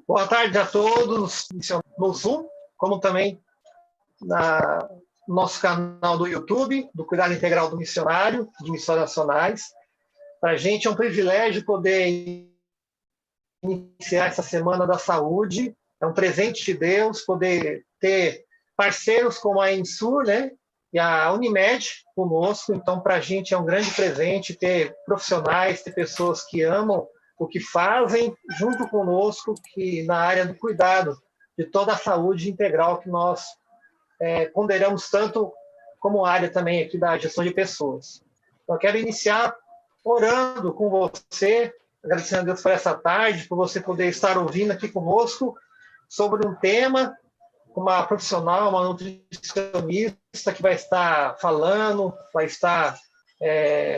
Boa tarde a todos no Zoom, como também no nosso canal do YouTube, do Cuidado Integral do Missionário, de Missões Nacionais. Para a gente é um privilégio poder iniciar essa Semana da Saúde. É um presente de Deus poder ter parceiros como a Ensur, né? E a Unimed conosco. Então, para a gente é um grande presente ter profissionais, ter pessoas que amam o que fazem junto conosco, que na área do cuidado de toda a saúde integral que nós ponderamos tanto como área também aqui da gestão de pessoas. Então, eu quero iniciar orando com você, agradecendo a Deus por essa tarde, por você poder estar ouvindo aqui conosco sobre um tema, uma profissional, uma nutricionista que vai estar falando, vai estar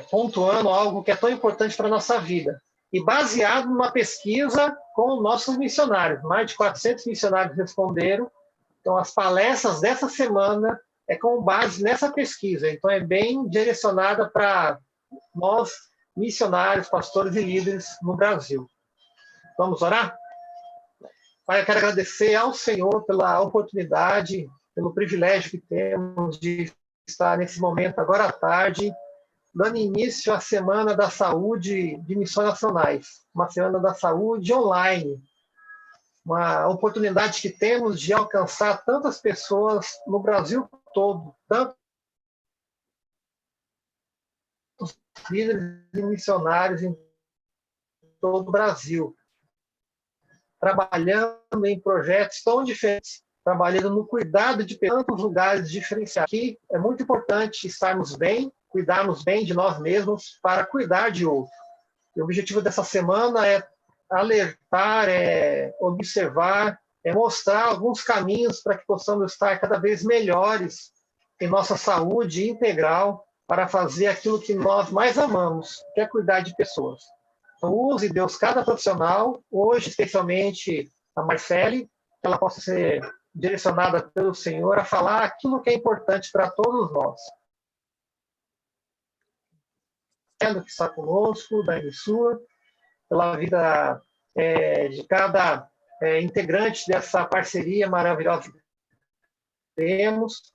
pontuando algo que é tão importante para a nossa vida. E baseado numa pesquisa com nossos missionários. Mais de 400 missionários responderam. Então, as palestras dessa semana é com base nessa pesquisa. Então, é bem direcionada para nós, missionários, pastores e líderes no Brasil. Vamos orar? Pai, eu quero agradecer ao Senhor pela oportunidade, pelo privilégio que temos de estar nesse momento agora à tarde, dando início à Semana da Saúde de Missões Nacionais, uma Semana da Saúde online, uma oportunidade que temos de alcançar tantas pessoas no Brasil todo, tantos líderes e missionários em todo o Brasil, trabalhando em projetos tão diferentes, trabalhando no cuidado de tantos lugares diferenciados. Aqui é muito importante estarmos bem, cuidarmos bem de nós mesmos para cuidar de outros. E o objetivo dessa semana é alertar, observar, mostrar alguns caminhos para que possamos estar cada vez melhores em nossa saúde integral para fazer aquilo que nós mais amamos, que é cuidar de pessoas. Então, use, Deus, cada profissional, hoje especialmente a Marcele, que ela possa ser direcionada pelo Senhor a falar aquilo que é importante para todos nós. Que está conosco, da Ensur, pela vida de cada integrante dessa parceria maravilhosa que temos,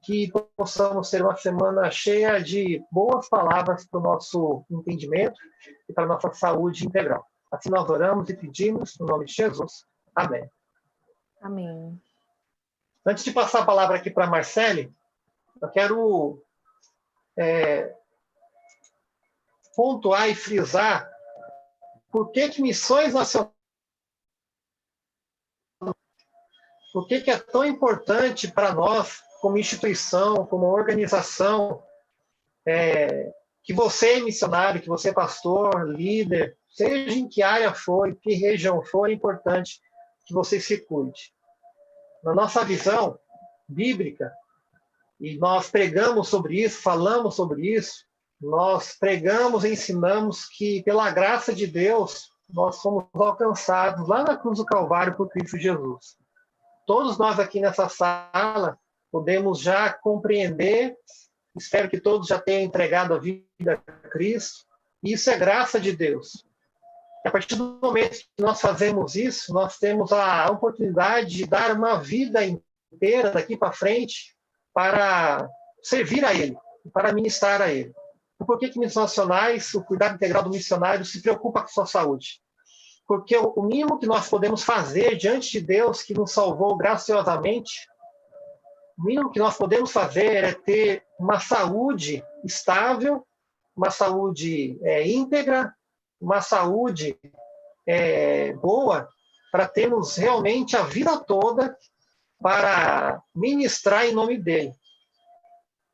que possamos ter uma semana cheia de boas palavras para o nosso entendimento e para a nossa saúde integral. Assim nós oramos e pedimos, no nome de Jesus. Amém. Amém. Antes de passar a palavra aqui para a Marcele, eu quero pontuar e frisar por que Missões Nacionais, por que é tão importante para nós, como instituição, como organização, que você é missionário, que você é pastor, líder, seja em que área for, em que região for, é importante que você se cuide. Na nossa visão bíblica, e nós pregamos sobre isso, falamos sobre isso, nós pregamos e ensinamos que, pela graça de Deus, nós somos alcançados lá na cruz do Calvário por Cristo Jesus. Todos nós aqui nessa sala podemos já compreender, espero que todos já tenham entregado a vida a Cristo, e isso é graça de Deus. E a partir do momento que nós fazemos isso, nós temos a oportunidade de dar uma vida inteira daqui para frente para servir a Ele, para ministrar a Ele. Por que Missões Nacionais, o cuidado integral do missionário, se preocupa com a sua saúde? Porque o mínimo que nós podemos fazer diante de Deus, que nos salvou graciosamente, o mínimo que nós podemos fazer é ter uma saúde estável, uma saúde íntegra, uma saúde boa, para termos realmente a vida toda para ministrar em nome dele.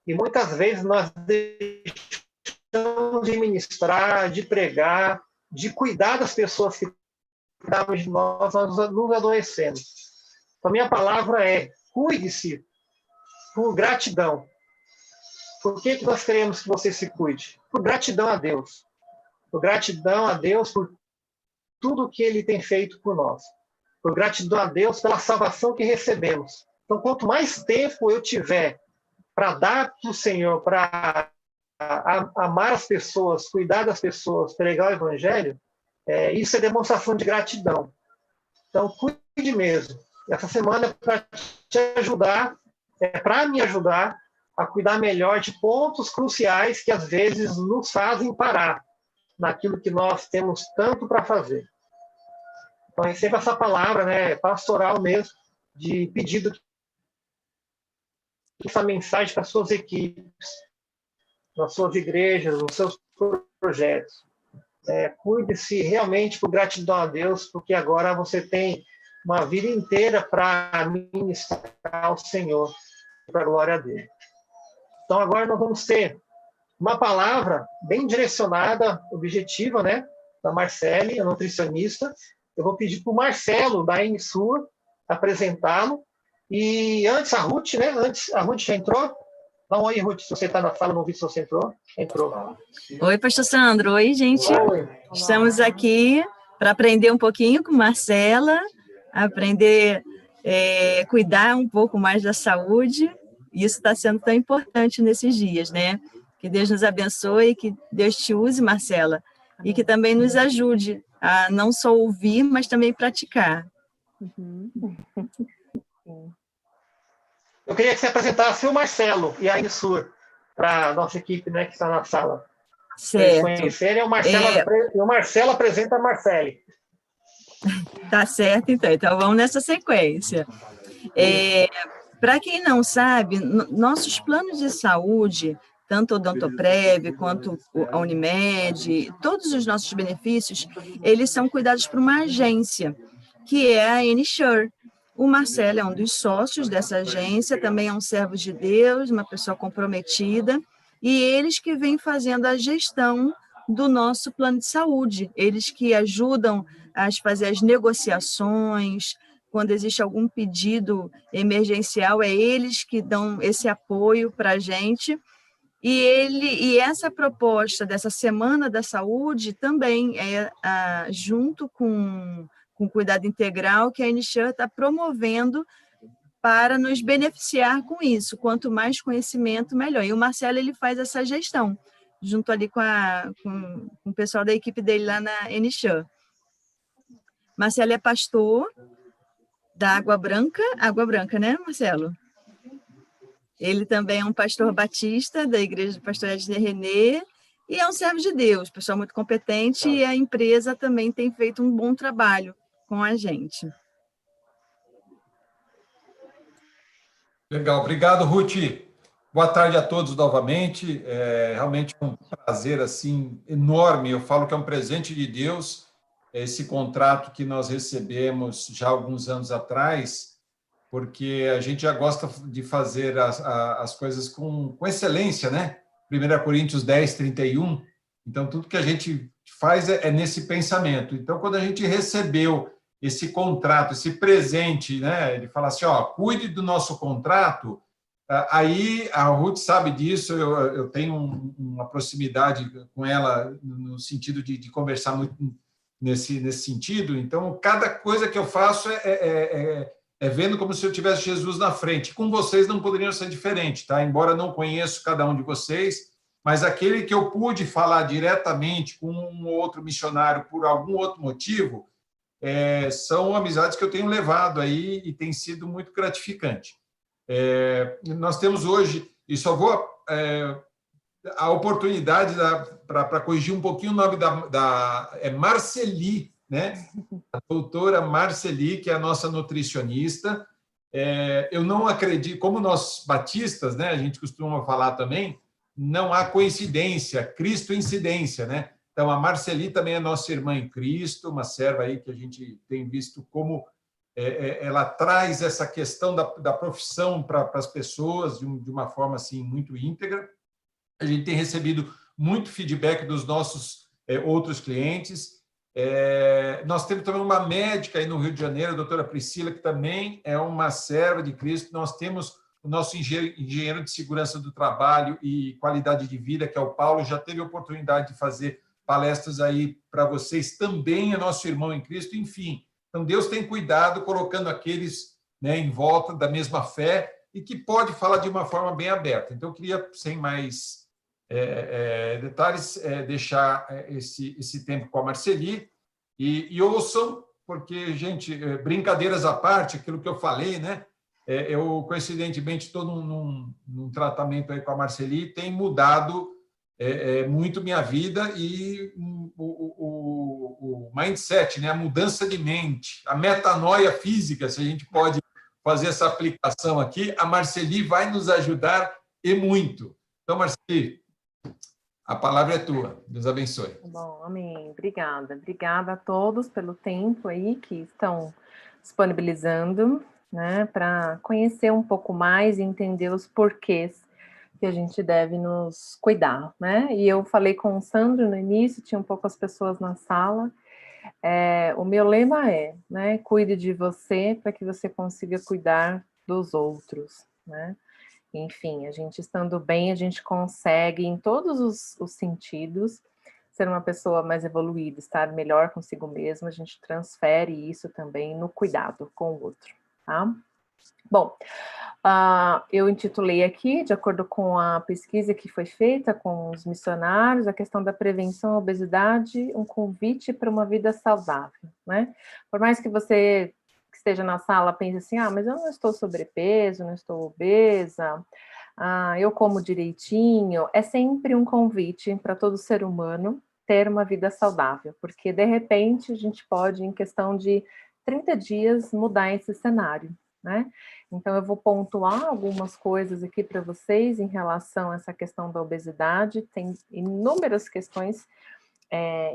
E muitas vezes nós deixamos de ministrar, de pregar, de cuidar das pessoas que cuidavam de nós nos adoecemos. Então, minha palavra é: cuide-se por gratidão. Por que nós queremos que você se cuide? Por gratidão a Deus. Por gratidão a Deus por tudo que Ele tem feito por nós. Por gratidão a Deus pela salvação que recebemos. Então, quanto mais tempo eu tiver para dar para o Senhor, para amar as pessoas, cuidar das pessoas, pregar o Evangelho, isso é demonstração de gratidão. Então, cuide mesmo. Essa semana é para te ajudar, é para me ajudar a cuidar melhor de pontos cruciais que, às vezes, nos fazem parar naquilo que nós temos tanto para fazer. Então, receba essa palavra, né, pastoral mesmo, de pedido que essa mensagem para as suas equipes, nas suas igrejas, nos seus projetos. Cuide-se realmente por gratidão a Deus, porque agora você tem uma vida inteira para ministrar ao Senhor, para a glória dele. Então, agora nós vamos ter uma palavra bem direcionada, objetiva, né, da Marcele, a nutricionista. Eu vou pedir para o Marcelo, da NSUR, apresentá-lo. E antes, a Ruth, né? Antes, a Ruth já entrou? Dá um oi, Ruth, se você está na sala, não vi se você entrou. Entrou. Oi, pastor Sandro. Oi, gente. Oi. Estamos aqui para aprender um pouquinho com Marcela, aprender a cuidar um pouco mais da saúde. Isso está sendo tão importante nesses dias, né? Que Deus nos abençoe, que Deus te use, Marcela, e que também nos ajude a não só ouvir, mas também praticar. Eu queria que você apresentasse o Marcelo e a Insur para a nossa equipe, né, que está na sala. Certo. Conhecerem, o Marcelo apresenta a Marcele. Tá certo, então vamos nessa sequência. Para quem não sabe, nossos planos de saúde, tanto o Odontoprev quanto a Unimed, todos os nossos benefícios, eles são cuidados por uma agência, que é a NSure. O Marcelo é um dos sócios dessa agência, também é um servo de Deus, uma pessoa comprometida, e eles que vêm fazendo a gestão do nosso plano de saúde, eles que ajudam a fazer as negociações, quando existe algum pedido emergencial, é eles que dão esse apoio para a gente. E essa proposta dessa Semana da Saúde também é junto com o cuidado integral que a NSure está promovendo para nos beneficiar com isso. Quanto mais conhecimento, melhor. E o Marcelo ele faz essa gestão, junto ali com o pessoal da equipe dele lá na NSure. Marcelo é pastor da Água Branca, né, Marcelo? Ele também é um pastor batista da Igreja de Pastor Ednei René e é um servo de Deus, pessoal muito competente, e a empresa também tem feito um bom trabalho com a gente. Legal, obrigado, Ruth. Boa tarde a todos novamente. É realmente um prazer assim enorme. Eu falo que é um presente de Deus esse contrato que nós recebemos já há alguns anos atrás, porque a gente já gosta de fazer as coisas com excelência, né? 1 Coríntios 10, 31. Então, tudo que a gente faz é nesse pensamento. Então, quando a gente recebeu esse contrato, esse presente, né? Ele fala assim, ó, cuide do nosso contrato. Aí a Ruth sabe disso, eu tenho uma proximidade com ela no sentido de conversar muito nesse sentido. Então, cada coisa que eu faço é vendo como se eu tivesse Jesus na frente. Com vocês não poderia ser diferente, tá? Embora não conheço cada um de vocês, mas aquele que eu pude falar diretamente com um outro missionário por algum outro motivo, são amizades que eu tenho levado aí e tem sido muito gratificante. Nós temos hoje, e só vou a oportunidade para corrigir um pouquinho o nome é Marceli, né? A doutora Marceli, que é a nossa nutricionista. Eu não acredito, como nós batistas, né, a gente costuma falar também, não há coincidência, Cristo incidência, né? Então, a Marceli também é nossa irmã em Cristo, uma serva aí que a gente tem visto como ela traz essa questão da profissão para as pessoas de uma forma assim muito íntegra. A gente tem recebido muito feedback dos nossos outros clientes. Nós temos também uma médica aí no Rio de Janeiro, a doutora Priscila, que também é uma serva de Cristo. Nós temos o nosso engenheiro de segurança do trabalho e qualidade de vida, que é o Paulo, já teve a oportunidade de fazer palestras aí para vocês, também é nosso irmão em Cristo, enfim. Então, Deus tem cuidado colocando aqueles, né, em volta da mesma fé e que pode falar de uma forma bem aberta. Então, eu queria, sem mais detalhes, deixar esse tempo com a Marceli e ouçam porque, gente, brincadeiras à parte, aquilo que eu falei, né? Eu, coincidentemente, estou num tratamento aí com a Marceli, tem mudado muito minha vida e o mindset, né? A mudança de mente, a metanoia física, se a gente pode fazer essa aplicação aqui, a Marceli vai nos ajudar e muito. Então, Marceli, a palavra é tua. Deus abençoe. Bom, amém. Obrigada. Obrigada a todos pelo tempo aí que estão disponibilizando, né, para conhecer um pouco mais e entender os porquês que a gente deve nos cuidar, né? E eu falei com o Sandro no início, tinham poucas pessoas na sala. O meu lema é, né, cuide de você para que você consiga cuidar dos outros, né? Enfim, a gente estando bem, a gente consegue, em todos os sentidos, ser uma pessoa mais evoluída, estar melhor consigo mesma, a gente transfere isso também no cuidado com o outro, tá? Bom, eu intitulei aqui, de acordo com a pesquisa que foi feita com os missionários, a questão da prevenção à obesidade, um convite para uma vida saudável, né? Por mais que você que esteja na sala pense assim, mas eu não estou sobrepeso, não estou obesa, eu como direitinho, é sempre um convite para todo ser humano ter uma vida saudável, porque de repente a gente pode, em questão de 30 dias, mudar esse cenário, né? Então eu vou pontuar algumas coisas aqui para vocês em relação a essa questão da obesidade, tem inúmeras questões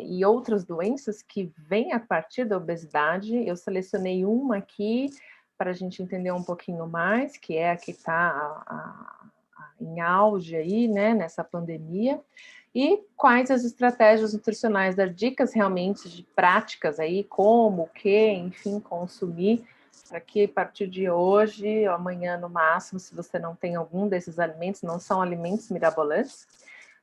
e outras doenças que vêm a partir da obesidade. Eu selecionei uma aqui para a gente entender um pouquinho mais, que é a que está em auge aí, né, nessa pandemia, e quais as estratégias nutricionais, dar dicas realmente de práticas aí, como, o que, enfim, consumir, para que a partir de hoje, amanhã no máximo, se você não tem algum desses alimentos, não são alimentos mirabolantes,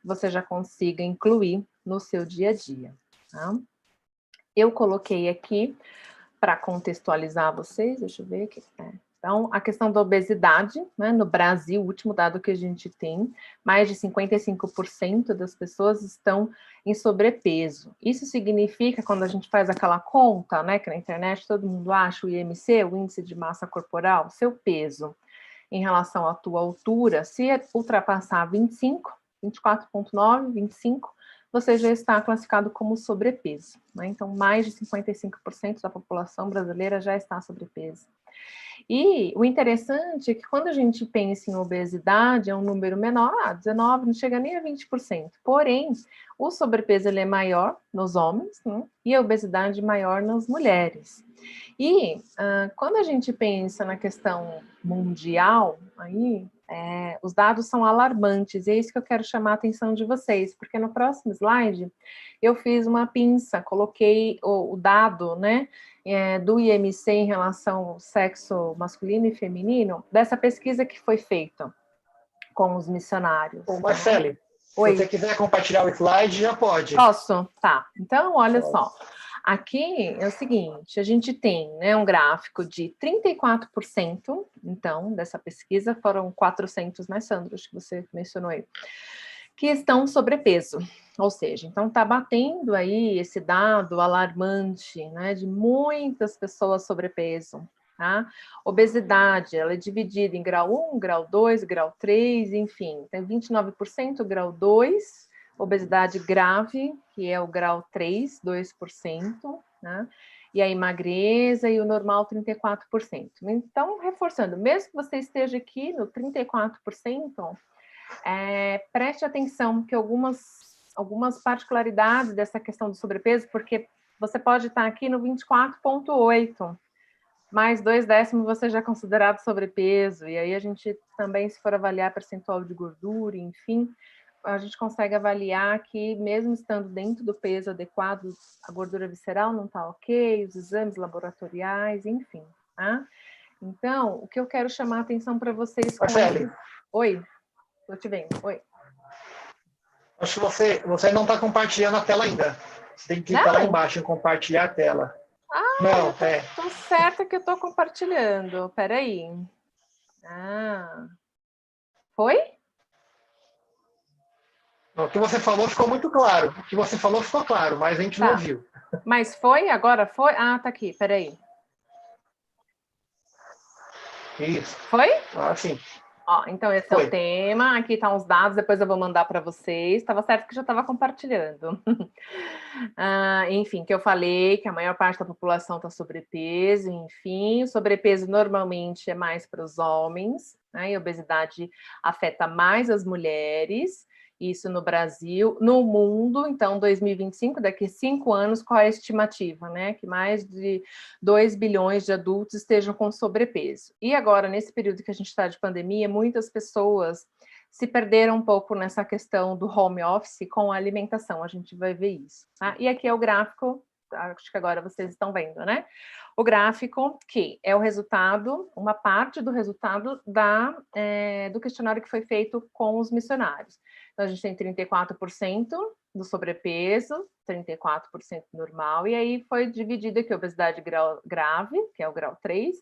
você já consiga incluir no seu dia a dia, tá? Eu coloquei aqui, para contextualizar vocês, deixa eu ver aqui. Então, a questão da obesidade, né, no Brasil, o último dado que a gente tem, mais de 55% das pessoas estão em sobrepeso. Isso significa, quando a gente faz aquela conta, né, que na internet todo mundo acha o IMC, o índice de massa corporal, seu peso em relação à tua altura, se ultrapassar 25, 24,9, 25, você já está classificado como sobrepeso, né? Então, mais de 55% da população brasileira já está sobrepeso. E o interessante é que quando a gente pensa em obesidade, é um número menor, 19, não chega nem a 20%. Porém, o sobrepeso ele é maior nos homens, né? E a obesidade maior nas mulheres. E quando a gente pensa na questão mundial, aí os dados são alarmantes, e é isso que eu quero chamar a atenção de vocês, porque no próximo slide eu fiz uma pinça, coloquei o dado, né, do IMC em relação ao sexo masculino e feminino, dessa pesquisa que foi feita com os missionários. Ô, Marcele, se você quiser compartilhar o slide, já pode. Posso? Tá. Então, olha só. Aqui é o seguinte, a gente tem, né, um gráfico de 34%, então, dessa pesquisa, foram 400, né, Sandro, acho que você mencionou aí, que estão sobrepeso, ou seja, então está batendo aí esse dado alarmante, né, de muitas pessoas sobrepeso, tá? Obesidade, ela é dividida em grau 1, grau 2, grau 3, enfim, tem 29% grau 2, obesidade grave, que é o grau 3, 2%, né? E a magreza e o normal 34%. Então, reforçando, mesmo que você esteja aqui no 34%, preste atenção que algumas particularidades dessa questão do sobrepeso, porque você pode estar aqui no 24,8%, mais 2 décimos você já é considerado sobrepeso, e aí a gente também, se for avaliar percentual de gordura, enfim, a gente consegue avaliar que, mesmo estando dentro do peso adequado, a gordura visceral não está ok, os exames laboratoriais, enfim, tá? Então, o que eu quero chamar a atenção para vocês... Marcele. Oi, estou te vendo, oi. Acho que você não está compartilhando a tela ainda. Você tem que clicar lá embaixo em compartilhar a tela. Não, Estou certa que eu estou compartilhando, peraí. Foi? O que você falou ficou muito claro. O que você falou ficou claro, mas a gente não ouviu. Mas foi? Agora foi? Ah, tá aqui, peraí. Isso. Foi? Ah, sim. Ó, então esse é o tema, aqui estão os dados, depois eu vou mandar para vocês. Estava certo que já estava compartilhando. Enfim, que eu falei que a maior parte da população está sobrepeso, enfim, o sobrepeso normalmente é mais para os homens, né? E a obesidade afeta mais as mulheres. Isso no Brasil, no mundo, então 2025, daqui a 5 anos, qual é a estimativa, né? Que mais de 2 bilhões de adultos estejam com sobrepeso. E agora, nesse período que a gente está de pandemia, muitas pessoas se perderam um pouco nessa questão do home office com a alimentação, a gente vai ver isso. Tá? E aqui é o gráfico, acho que agora vocês estão vendo, né? O gráfico que é o resultado, uma parte do resultado do questionário que foi feito com os missionários. Então, a gente tem 34% do sobrepeso, 34% normal, e aí foi dividido aqui obesidade grau grave, que é o grau 3,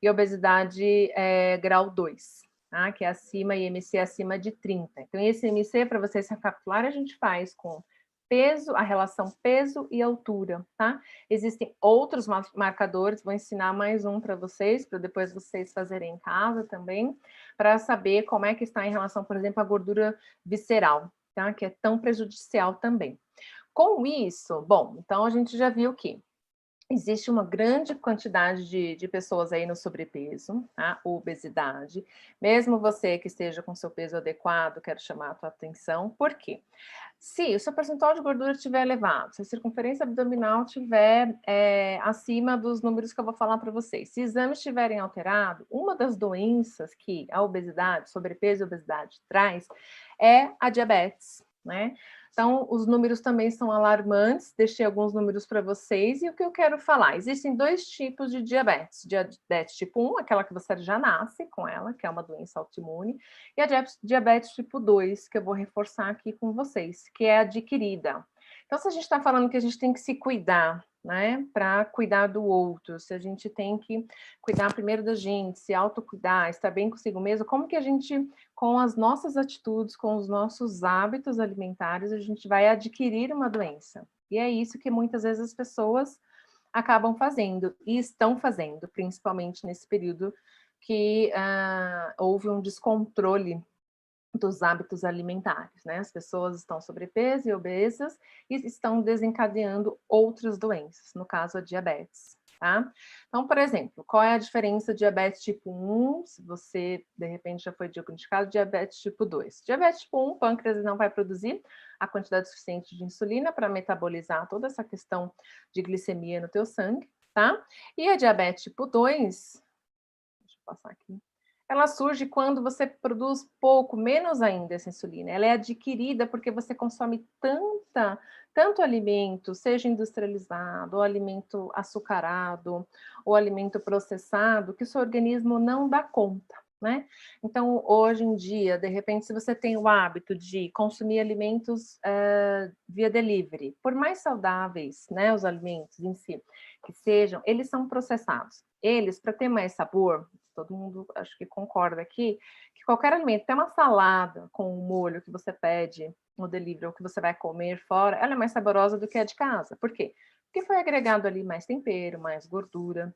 e obesidade grau 2, tá? Que é acima, IMC acima de 30. Então, esse IMC, para vocês recapitularem, a gente faz com peso, a relação peso e altura, tá? Existem outros marcadores, vou ensinar mais um para vocês, para depois vocês fazerem em casa também, para saber como é que está em relação, por exemplo, à gordura visceral, tá? Que é tão prejudicial também. Com isso, bom, então a gente já viu que existe uma grande quantidade de pessoas aí no sobrepeso, tá? Obesidade. Mesmo você que esteja com seu peso adequado, quero chamar a tua atenção. Por quê? Se o seu percentual de gordura estiver elevado, se a circunferência abdominal estiver acima dos números que eu vou falar para vocês, se exames estiverem alterados, uma das doenças que a obesidade, sobrepeso e obesidade traz é a diabetes, né? Então, os números também são alarmantes, deixei alguns números para vocês, e o que eu quero falar? Existem 2 tipos de diabetes. Diabetes tipo 1, aquela que você já nasce com ela, que é uma doença autoimune, e a diabetes tipo 2, que eu vou reforçar aqui com vocês, que é adquirida. Então, se a gente está falando que a gente tem que se cuidar, né, para cuidar do outro, se a gente tem que cuidar primeiro da gente, se autocuidar, estar bem consigo mesmo, como que a gente, com as nossas atitudes, com os nossos hábitos alimentares, a gente vai adquirir uma doença? E é isso que muitas vezes as pessoas acabam fazendo, e estão fazendo, principalmente nesse período que houve um descontrole dos hábitos alimentares, né? As pessoas estão sobrepeso e obesas e estão desencadeando outras doenças, no caso a diabetes, tá? Então, por exemplo, qual é a diferença de diabetes tipo 1, se você, de repente, já foi diagnosticado, diabetes tipo 2? Diabetes tipo 1, o pâncreas não vai produzir a quantidade suficiente de insulina para metabolizar toda essa questão de glicemia no teu sangue, tá? E a diabetes tipo 2, deixa eu passar aqui, ela surge quando você produz pouco, menos ainda essa insulina. Ela é adquirida porque você consome tanto alimento, seja industrializado, ou alimento açucarado, ou alimento processado, que o seu organismo não dá conta, né? Então, hoje em dia, de repente, se você tem o hábito de consumir alimentos via delivery, por mais saudáveis, né, os alimentos em si, que sejam, eles são processados. Eles, para ter mais sabor, todo mundo acho que concorda aqui, que qualquer alimento, até uma salada com um molho que você pede no delivery ou que você vai comer fora, ela é mais saborosa do que a de casa. Por quê? Porque foi agregado ali mais tempero, mais gordura.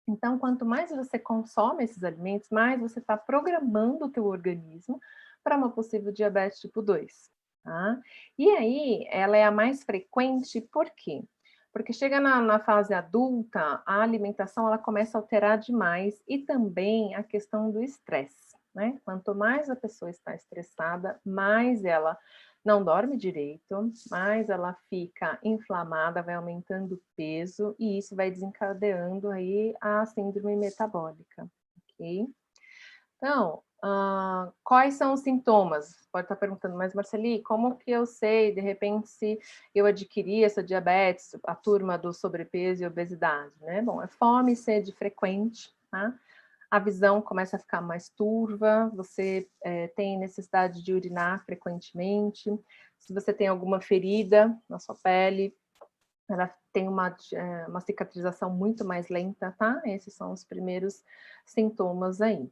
Então, quanto mais você consome esses alimentos, mais você está programando o teu organismo para uma possível diabetes tipo 2. Tá? E aí, ela é a mais frequente, por quê? Porque chega na fase adulta, a alimentação ela começa a alterar demais e também a questão do estresse, né? Quanto mais a pessoa está estressada, mais ela não dorme direito, mais ela fica inflamada, vai aumentando o peso e isso vai desencadeando aí a síndrome metabólica, ok? Então, quais são os sintomas? Pode estar perguntando, mas Marceli, como que eu sei, de repente, se eu adquiri essa diabetes, a turma do sobrepeso e obesidade, né? Bom, é fome e sede frequente, tá? A visão começa a ficar mais turva, você tem necessidade de urinar frequentemente, se você tem alguma ferida na sua pele, ela tem uma cicatrização muito mais lenta, tá? Esses são os primeiros sintomas aí.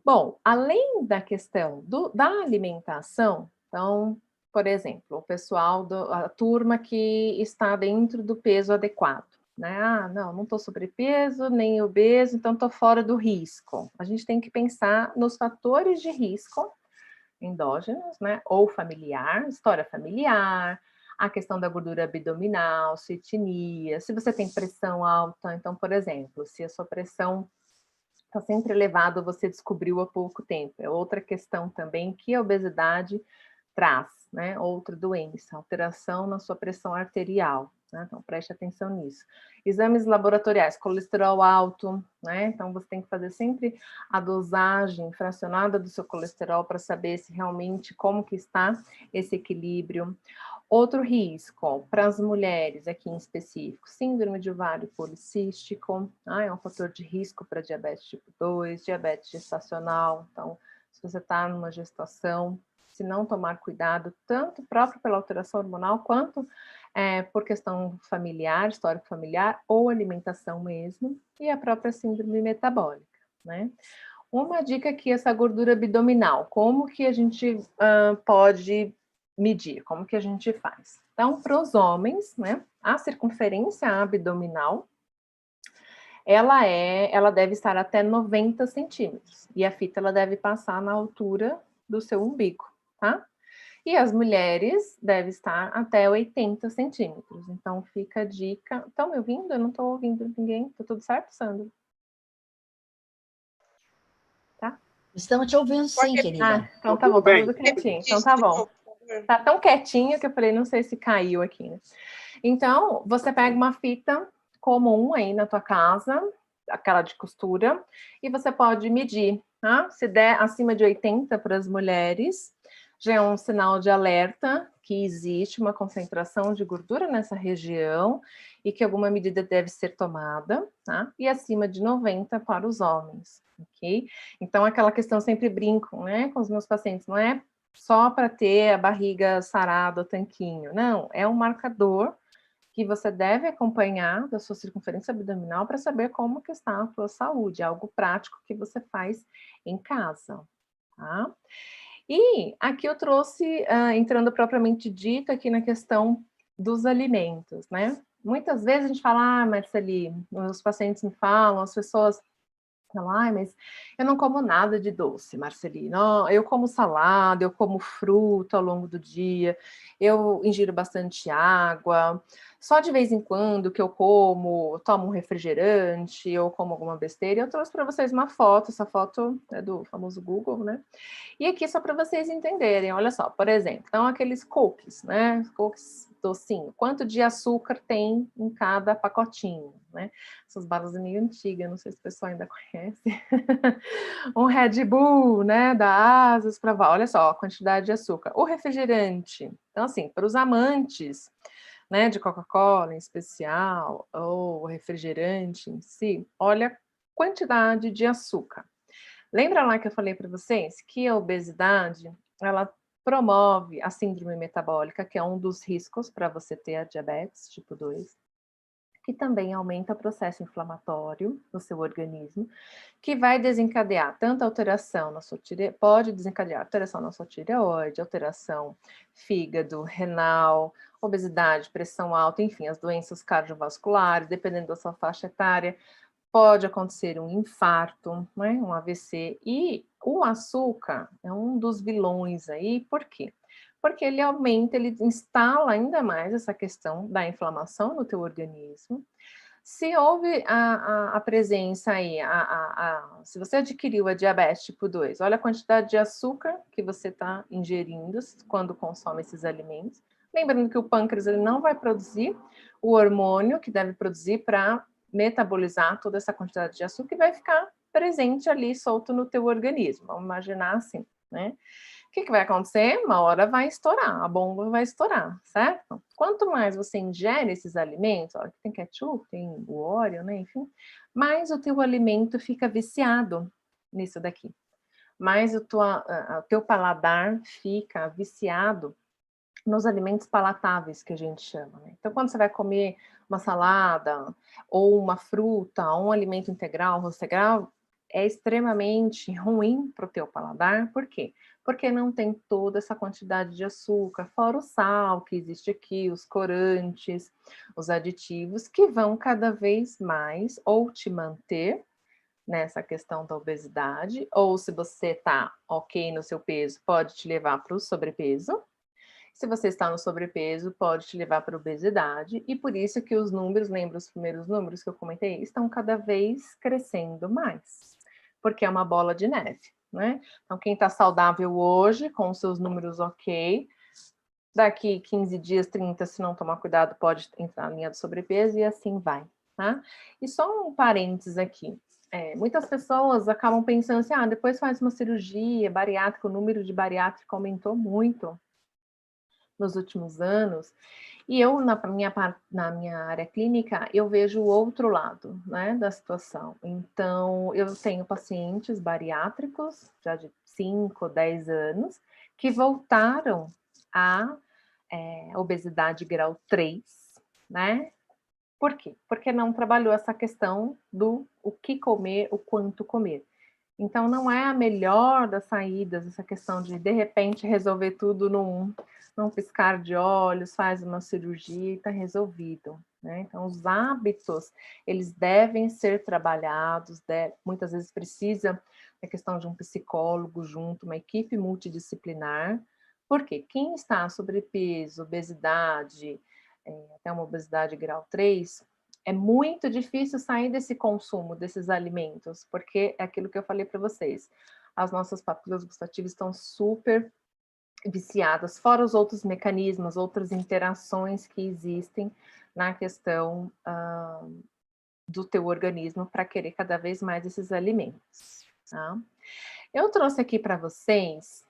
Bom, além da questão da alimentação, então, por exemplo, o pessoal, a turma que está dentro do peso adequado, né? Ah, não estou sobrepeso, nem obeso, então estou fora do risco. A gente tem que pensar nos fatores de risco endógenos, né? Ou familiar, história familiar, a questão da gordura abdominal, etnia, se você tem pressão alta, então, por exemplo, se a sua pressão está sempre elevada, você descobriu há pouco tempo. É outra questão também que a obesidade traz, né? Outra doença, alteração na sua pressão arterial, né? Então, preste atenção nisso. Exames laboratoriais, colesterol alto, né? Então, você tem que fazer sempre a dosagem fracionada do seu colesterol para saber se realmente como que está esse equilíbrio. Outro risco para as mulheres aqui em específico, síndrome de ovário policístico, é um fator de risco para diabetes tipo 2, diabetes gestacional. Então, se você está numa gestação, se não tomar cuidado, tanto próprio pela alteração hormonal, quanto por questão familiar, histórico familiar, ou alimentação mesmo, e a própria síndrome metabólica, né? Uma dica aqui, essa gordura abdominal, como que a gente pode medir, como que a gente faz? Então, para os homens, né, a circunferência abdominal, ela deve estar até 90 centímetros, e a fita ela deve passar na altura do seu umbigo, tá? E as mulheres devem estar até 80 centímetros. Então, fica a dica. Estão me ouvindo? Eu não estou ouvindo ninguém. Tá tudo certo, Sandra? Tá? Estamos te ouvindo sim, querida. Então tá bom, tá tudo quietinho. Então tá bom. Tá tão quietinho que eu falei, não sei se caiu aqui, né? Então, você pega uma fita comum aí na tua casa, aquela de costura, e você pode medir, tá? Se der acima de 80 para as mulheres, já é um sinal de alerta que existe uma concentração de gordura nessa região e que alguma medida deve ser tomada, tá? E acima de 90 para os homens, ok? Então, aquela questão, sempre brinco, né, com os meus pacientes, não é só para ter a barriga sarada, o tanquinho, não, é um marcador que você deve acompanhar da sua circunferência abdominal para saber como que está a sua saúde, é algo prático que você faz em casa, tá? E aqui eu trouxe, entrando propriamente dito aqui na questão dos alimentos, né? Muitas vezes a gente fala, Marceli, os pacientes me falam, as pessoas falam, mas eu não como nada de doce, Marceli. Não, eu como salada, eu como fruta ao longo do dia, eu ingiro bastante água, só de vez em quando que eu tomo um refrigerante, eu como alguma besteira. Eu trouxe para vocês uma foto, essa foto é do famoso Google, né? E aqui só para vocês entenderem, olha só, por exemplo, então aqueles cookies, né? Cookies docinho, quanto de açúcar tem em cada pacotinho, né? Essas balas meio antigas, não sei se o pessoal ainda conhece. Um Red Bull, né? Da Asus para olha só a quantidade de açúcar. O refrigerante, então assim, para os amantes, né? De Coca-Cola em especial ou refrigerante em si, olha a quantidade de açúcar. Lembra lá que eu falei para vocês que a obesidade, ela promove a síndrome metabólica, que é um dos riscos para você ter a diabetes tipo 2, que também aumenta o processo inflamatório no seu organismo, que vai desencadear tanto alteração na sua tireoide, pode desencadear alteração na sua tireoide, alteração fígado, renal, obesidade, pressão alta, enfim, as doenças cardiovasculares, dependendo da sua faixa etária, pode acontecer um infarto, né, um AVC, e o açúcar é um dos vilões aí, por quê? Porque ele aumenta, ele instala ainda mais essa questão da inflamação no teu organismo. Se houve a presença aí, se você adquiriu a diabetes tipo 2, olha a quantidade de açúcar que você está ingerindo quando consome esses alimentos. Lembrando que o pâncreas ele não vai produzir o hormônio que deve produzir para metabolizar toda essa quantidade de açúcar e vai ficar presente ali, solto no teu organismo. Vamos imaginar assim, né? O que vai acontecer? Uma hora vai estourar, a bomba vai estourar, certo? Quanto mais você ingere esses alimentos, ó, tem ketchup, tem o óleo, né? Enfim, mais o teu alimento fica viciado nisso daqui. Mais o teu paladar fica viciado nos alimentos palatáveis, que a gente chama, né? Então, quando você vai comer uma salada, ou uma fruta, ou um alimento integral, arroz integral, é extremamente ruim para o teu paladar. Por quê? porque não tem toda essa quantidade de açúcar, fora o sal que existe aqui, os corantes, os aditivos, que vão cada vez mais ou te manter nessa questão da obesidade, ou se você está ok no seu peso, pode te levar para o sobrepeso. Se você está no sobrepeso, pode te levar para a obesidade, e por isso que os números, lembra os primeiros números que eu comentei, estão cada vez crescendo mais, porque é uma bola de neve, né? Então, quem está saudável hoje, com os seus números ok, daqui 15 dias, 30, se não tomar cuidado, pode entrar na linha do sobrepeso, e assim vai, tá? E só um parênteses aqui. Muitas pessoas acabam pensando assim, depois faz uma cirurgia bariátrica, o número de bariátrica aumentou muito nos últimos anos, e eu, na minha área clínica, eu vejo o outro lado, né, da situação. Então, eu tenho pacientes bariátricos, já de 5, 10 anos, que voltaram à obesidade grau 3, né? Por quê? Porque não trabalhou essa questão do o que comer, o quanto comer. Então, não é a melhor das saídas, essa questão de repente, resolver tudo num piscar de olhos, faz uma cirurgia e está resolvido, né? Então, os hábitos, eles devem ser trabalhados, muitas vezes precisa da questão de um psicólogo junto, uma equipe multidisciplinar, porque quem está sobrepeso, obesidade, até uma obesidade grau 3, é muito difícil sair desse consumo desses alimentos, porque é aquilo que eu falei para vocês, as nossas papilas gustativas estão super viciadas, fora os outros mecanismos, outras interações que existem na questão do teu organismo para querer cada vez mais esses alimentos, tá? Eu trouxe aqui para vocês,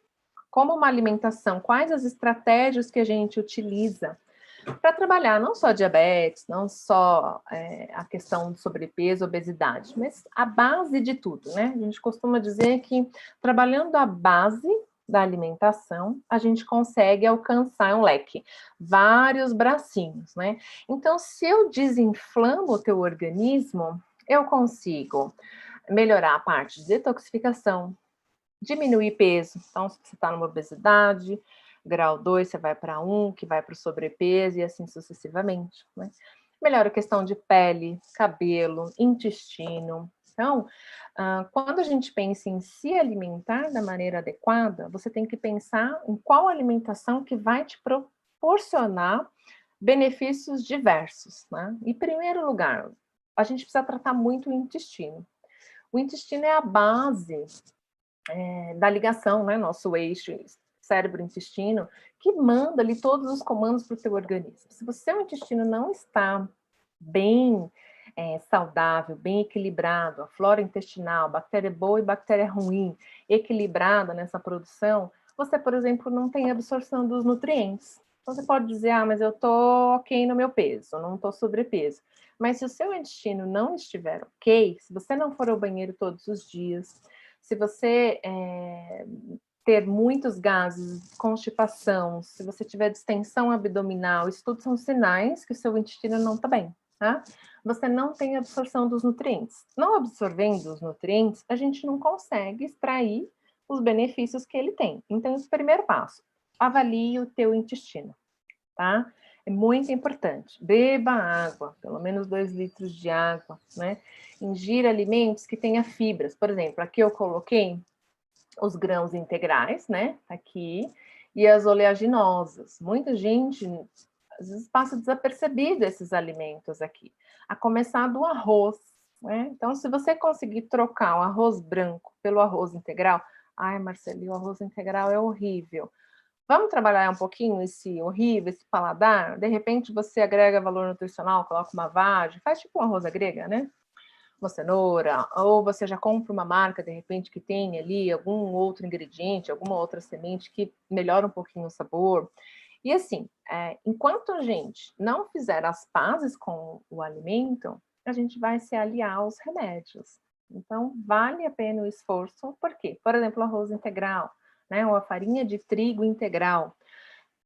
como uma alimentação, quais as estratégias que a gente utiliza para trabalhar não só diabetes, não só a questão do sobrepeso, obesidade, mas a base de tudo, né? A gente costuma dizer que trabalhando a base da alimentação, a gente consegue alcançar um leque, vários bracinhos, né? Então, se eu desinflamo o teu organismo, eu consigo melhorar a parte de detoxificação, diminuir peso. Então, se você está numa obesidade, grau 2, você vai para 1, que vai para o sobrepeso e assim sucessivamente, né? Melhora a questão de pele, cabelo, intestino. Então, quando a gente pensa em se alimentar da maneira adequada, você tem que pensar em qual alimentação que vai te proporcionar benefícios diversos, né? Em primeiro lugar, a gente precisa tratar muito o intestino. O intestino é a base da ligação, né? Nosso eixo cérebro-intestino, que manda ali todos os comandos para o seu organismo. Se o seu intestino não está bem saudável, bem equilibrado, a flora intestinal, bactéria boa e bactéria ruim, equilibrada nessa produção, você, por exemplo, não tem absorção dos nutrientes. Então, você pode dizer, mas eu estou ok no meu peso, não estou sobrepeso. Mas se o seu intestino não estiver ok, se você não for ao banheiro todos os dias, se você ter muitos gases, constipação, se você tiver distensão abdominal, isso tudo são sinais que o seu intestino não está bem, tá? Você não tem absorção dos nutrientes. Não absorvendo os nutrientes, a gente não consegue extrair os benefícios que ele tem. Então, esse primeiro passo, avalie o teu intestino, tá? É muito importante. Beba água, pelo menos 2 litros de água, né? Ingira alimentos que tenha fibras. Por exemplo, aqui eu coloquei os grãos integrais, né? Aqui, e as oleaginosas. Muita gente, às vezes, passa desapercebido esses alimentos aqui. A começar do arroz, né? Então, se você conseguir trocar o arroz branco pelo arroz integral, ai, Marceli, o arroz integral é horrível. Vamos trabalhar um pouquinho esse horrível, esse paladar? De repente, você agrega valor nutricional, coloca uma vagem, faz tipo um arroz à grega, né? Uma cenoura, ou você já compra uma marca, de repente, que tem ali algum outro ingrediente, alguma outra semente que melhora um pouquinho o sabor. E assim, enquanto a gente não fizer as pazes com o alimento, a gente vai se aliar aos remédios. Então, vale a pena o esforço, por quê? Por exemplo, o arroz integral, né, ou a farinha de trigo integral,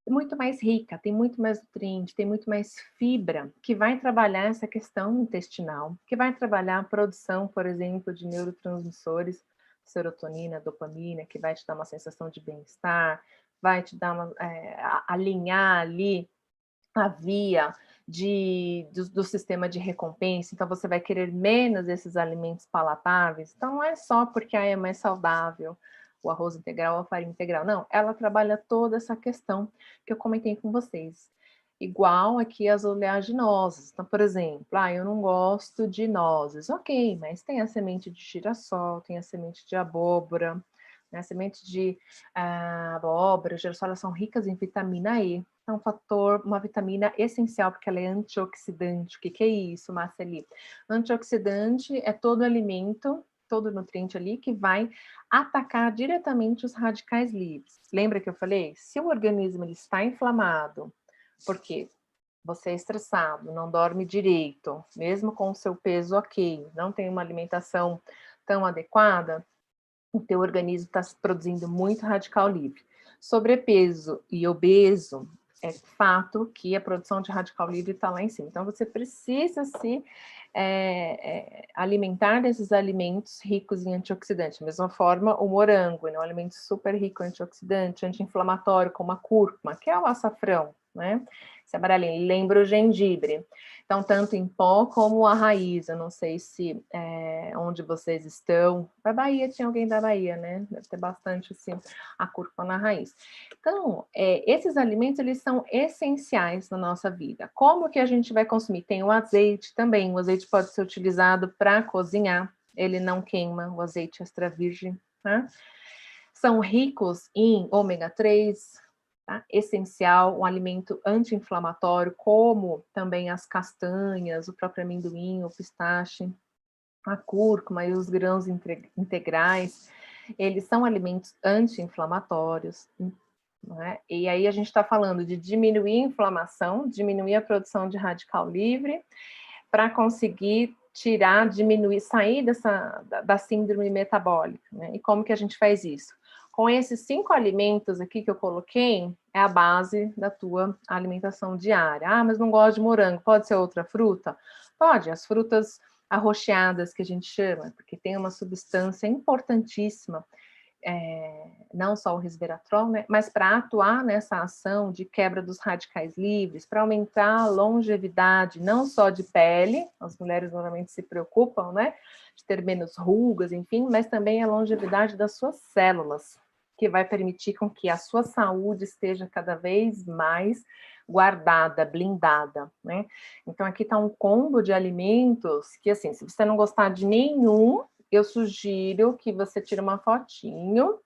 muito mais rica, tem muito mais nutriente, tem muito mais fibra, que vai trabalhar essa questão intestinal, que vai trabalhar a produção, por exemplo, de neurotransmissores serotonina, dopamina, que vai te dar uma sensação de bem-estar, vai te dar alinhar ali a via do sistema de recompensa, então você vai querer menos esses alimentos palatáveis. Então não é só porque é mais saudável o arroz integral ou a farinha integral, não, ela trabalha toda essa questão que eu comentei com vocês. Igual aqui as oleaginosas. Então, por exemplo, eu não gosto de nozes. Ok, mas tem a semente de girassol, tem a semente de abóbora, né? A semente de abóbora, girassol, elas são ricas em vitamina E. É um fator, uma vitamina essencial, porque ela é antioxidante. O que é isso, Marceli? Antioxidante é todo alimento, todo nutriente ali que vai atacar diretamente os radicais livres. Lembra que eu falei? Se o organismo ele está inflamado, porque você é estressado, não dorme direito, mesmo com o seu peso ok, não tem uma alimentação tão adequada, o teu organismo está produzindo muito radical livre. Sobrepeso e obeso, é fato que a produção de radical livre está lá em cima. Então, você precisa se alimentar desses alimentos ricos em antioxidantes. Da mesma forma, o morango, é um alimento super rico em antioxidante, anti-inflamatório, como a cúrcuma, que é o açafrão, né? Esse amarelinho, lembra o gengibre. Então, tanto em pó como a raiz. Eu não sei se onde vocês estão. Da Bahia, tinha alguém da Bahia, né? Deve ter bastante, assim, a cúrcuma na raiz. Então, esses alimentos, eles são essenciais na nossa vida. Como que a gente vai consumir? Tem o azeite também. O azeite pode ser utilizado para cozinhar. Ele não queima, o azeite extra virgem, tá? São ricos em ômega 3, tá? Essencial, um alimento anti-inflamatório, como também as castanhas, o próprio amendoim, o pistache, a cúrcuma e os grãos integrais. Eles são alimentos anti-inflamatórios, né? E aí a gente está falando de diminuir a inflamação, diminuir a produção de radical livre, para conseguir diminuir, sair da síndrome metabólica, né? E como que a gente faz isso? Com esses 5 alimentos aqui que eu coloquei, é a base da tua alimentação diária. Mas não gosto de morango, pode ser outra fruta? Pode, as frutas arroxeadas que a gente chama, porque tem uma substância importantíssima, não só o resveratrol, né, mas para atuar nessa ação de quebra dos radicais livres, para aumentar a longevidade, não só de pele, as mulheres normalmente se preocupam, né, de ter menos rugas, enfim, mas também a longevidade das suas células, que vai permitir com que a sua saúde esteja cada vez mais guardada, blindada, né? Então aqui está um combo de alimentos que, assim, se você não gostar de nenhum, eu sugiro que você tire uma fotinho,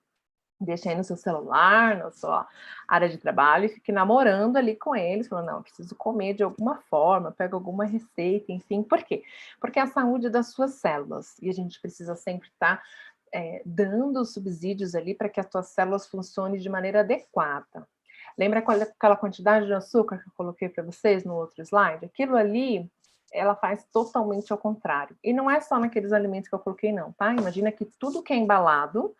deixe aí no seu celular, na sua área de trabalho, e fique namorando ali com eles, falando, não, eu preciso comer de alguma forma, pega alguma receita, enfim. Por quê? Porque é a saúde das suas células, e a gente precisa sempre estar dando subsídios ali para que as tuas células funcionem de maneira adequada. Lembra aquela quantidade de açúcar que eu coloquei para vocês no outro slide? Aquilo ali, ela faz totalmente ao contrário. E não é só naqueles alimentos que eu coloquei, não, tá? Imagina que tudo que é embalado,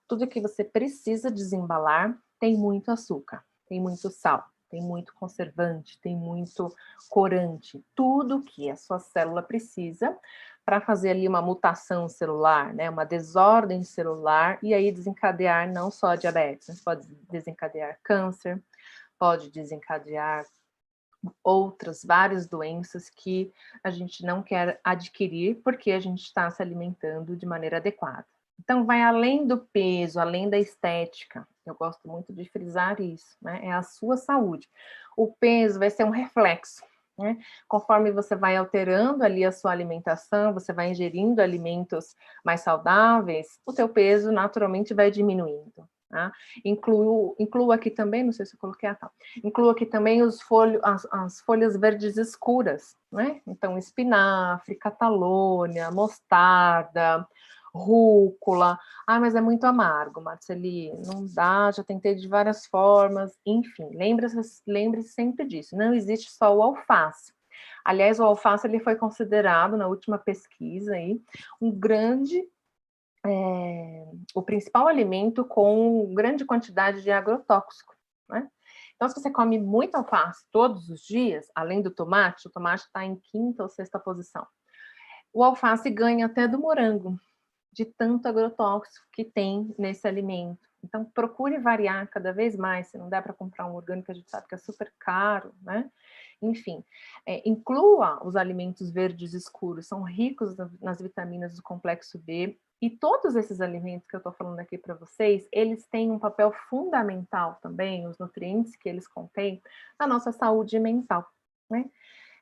tudo que você precisa desembalar, tem muito açúcar, tem muito sal, tem muito conservante, tem muito corante. Tudo que a sua célula precisa para fazer ali uma mutação celular, né? Uma desordem celular, e aí desencadear não só diabetes, mas pode desencadear câncer, pode desencadear outras várias doenças que a gente não quer adquirir porque a gente está se alimentando de maneira adequada. Então, vai além do peso, além da estética. Eu gosto muito de frisar isso, né? É a sua saúde. O peso vai ser um reflexo, né? Conforme você vai alterando ali a sua alimentação, você vai ingerindo alimentos mais saudáveis, o teu peso naturalmente vai diminuindo. Tá? Incluo aqui também, não sei se eu coloquei, incluo aqui também as folhas verdes escuras, né? Então, espinafre, catalônia, mostarda, rúcula. Mas é muito amargo, Marceli, não dá, já tentei de várias formas, enfim, lembre-se sempre disso, não existe só o alface. Aliás, o alface ele foi considerado, na última pesquisa, aí, o principal alimento com grande quantidade de agrotóxico, né? Então, se você come muito alface todos os dias, além do tomate, o tomate está em 5ª ou 6ª posição. O alface ganha até do morango. de tanto agrotóxico que tem nesse alimento. Então, procure variar cada vez mais, se não der para comprar um orgânico, a gente sabe que é super caro, né? Enfim, inclua os alimentos verdes escuros, são ricos nas vitaminas do complexo B, e todos esses alimentos que eu estou falando aqui para vocês, eles têm um papel fundamental também, os nutrientes que eles contêm, na nossa saúde mental, né?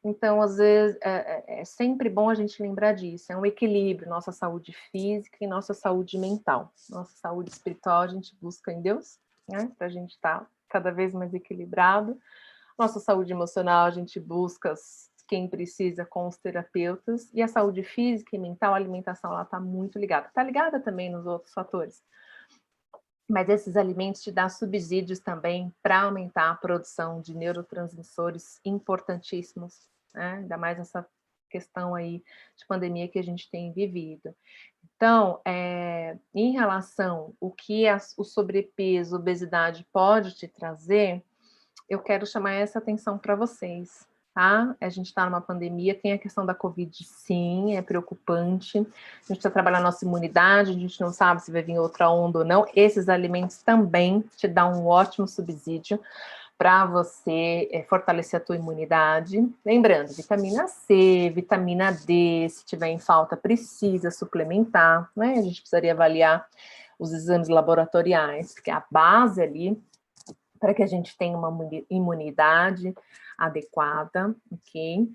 Então, às vezes, é sempre bom a gente lembrar disso, é um equilíbrio, nossa saúde física e nossa saúde mental. Nossa saúde espiritual a gente busca em Deus, né, para a gente estar cada vez mais equilibrado. Nossa saúde emocional a gente busca quem precisa com os terapeutas. E a saúde física e mental, a alimentação, ela está muito ligada. Está ligada também nos outros fatores. Mas esses alimentos te dão subsídios também para aumentar a produção de neurotransmissores importantíssimos, né? Ainda mais nessa questão aí de pandemia que a gente tem vivido. Então, em relação ao que o sobrepeso, obesidade pode te trazer, eu quero chamar essa atenção para vocês. Tá? A gente está numa pandemia, tem a questão da Covid, sim, é preocupante. A gente precisa trabalhar a nossa imunidade, a gente não sabe se vai vir outra onda ou não. Esses alimentos também te dão um ótimo subsídio para você fortalecer a tua imunidade. Lembrando, vitamina C, vitamina D, se tiver em falta, precisa suplementar, né? A gente precisaria avaliar os exames laboratoriais, porque a base ali para que a gente tenha uma imunidade adequada, ok?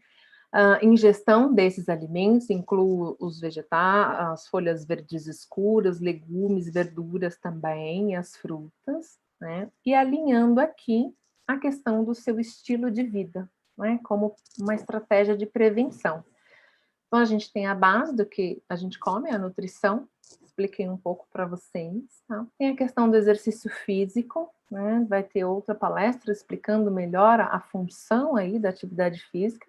Ingestão desses alimentos inclui os vegetais, as folhas verdes escuras, legumes, verduras também, e as frutas, né? E alinhando aqui a questão do seu estilo de vida, né? Como uma estratégia de prevenção. Então, a gente tem a base do que a gente come, a nutrição, expliquei um pouco para vocês, tá? Tem a questão do exercício físico, né? Vai ter outra palestra explicando melhor a função aí da atividade física.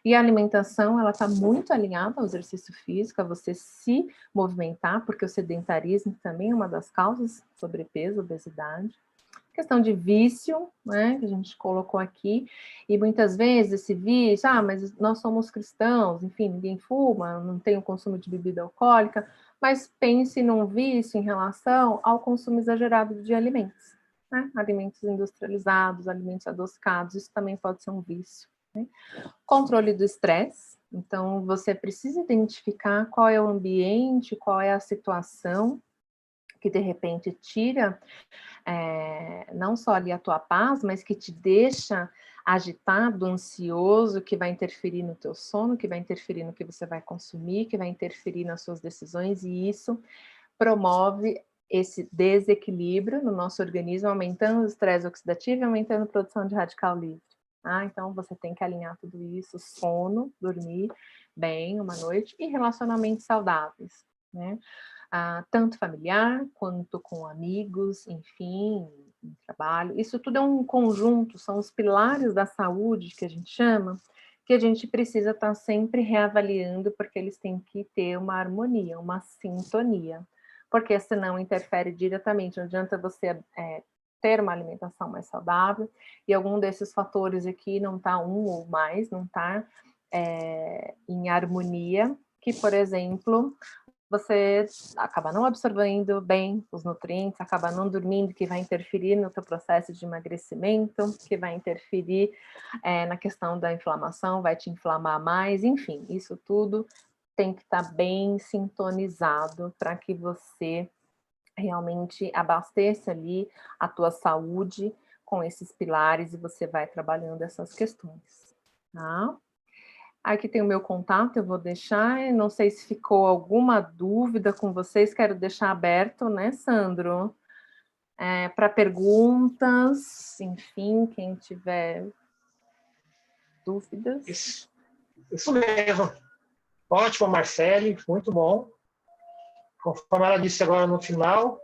E a alimentação, ela está muito alinhada ao exercício físico, a você se movimentar, porque o sedentarismo também é uma das causas, sobrepeso, obesidade. Questão de vício, né, que a gente colocou aqui, e muitas vezes esse vício, mas nós somos cristãos, enfim, ninguém fuma, não tem o consumo de bebida alcoólica, mas pense num vício em relação ao consumo exagerado de alimentos, né, alimentos industrializados, alimentos adocicados, isso também pode ser um vício, né? Controle do estresse, então você precisa identificar qual é o ambiente, qual é a situação que de repente tira não só ali a tua paz, mas que te deixa agitado, ansioso, que vai interferir no teu sono, que vai interferir no que você vai consumir, que vai interferir nas suas decisões, e isso promove esse desequilíbrio no nosso organismo, aumentando o estresse oxidativo e aumentando a produção de radical livre. Então, você tem que alinhar tudo isso, sono, dormir bem uma noite e relacionamentos saudáveis, né? Tanto familiar, quanto com amigos, enfim, no trabalho. Isso tudo é um conjunto, são os pilares da saúde, que a gente chama, que a gente precisa estar sempre reavaliando, porque eles têm que ter uma harmonia, uma sintonia, porque senão interfere diretamente. Não adianta você ter uma alimentação mais saudável, e algum desses fatores aqui não está um ou mais, não está em harmonia, que, por exemplo, você acaba não absorvendo bem os nutrientes, acaba não dormindo, que vai interferir no teu processo de emagrecimento, que vai interferir na questão da inflamação, vai te inflamar mais, enfim, isso tudo tem que estar bem sintonizado para que você realmente abasteça ali a tua saúde com esses pilares e você vai trabalhando essas questões, tá? Aqui tem o meu contato, eu vou deixar, não sei se ficou alguma dúvida com vocês, quero deixar aberto, né, Sandro? Para perguntas, enfim, quem tiver dúvidas. Isso mesmo. Ótimo, Marcele, muito bom. Conforme ela disse agora no final,